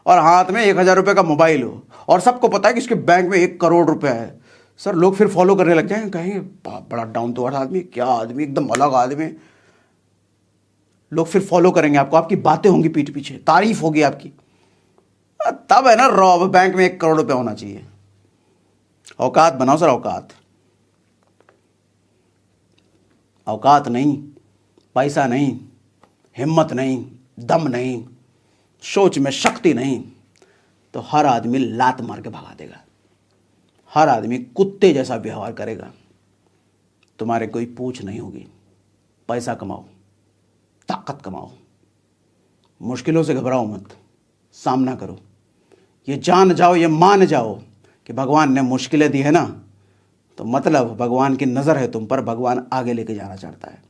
और हाथ में 1000 रुपये का मोबाइल हो और सबको पता है कि इसके बैंक में 1 करोड़ रुपया है। सर लोग फिर फॉलो करने लग जाएंगे, कहेंगे बड़ा डाउन टू अर्थ आदमी, क्या आदमी, एकदम अलग आदमी। लोग फिर फॉलो करेंगे आपको, आपकी बातें होंगी पीठ पीछे, तारीफ होगी आपकी। तब है ना रॉब, बैंक में 1 करोड़ रुपया होना चाहिए। औकात बनाओ सर, औकात। औकात नहीं, पैसा नहीं, हिम्मत नहीं, दम नहीं, सोच में शक्ति नहीं, तो हर आदमी लात मार के भगा देगा, हर आदमी कुत्ते जैसा व्यवहार करेगा। तुम्हारे कोई पूछ नहीं होगी। पैसा कमाओ, ताकत कमाओ, मुश्किलों से घबराओ मत, सामना करो। ये जान जाओ, ये मान जाओ कि भगवान ने मुश्किलें दी है ना, तो मतलब भगवान की नज़र है तुम पर, भगवान आगे लेके जाना चाहता है।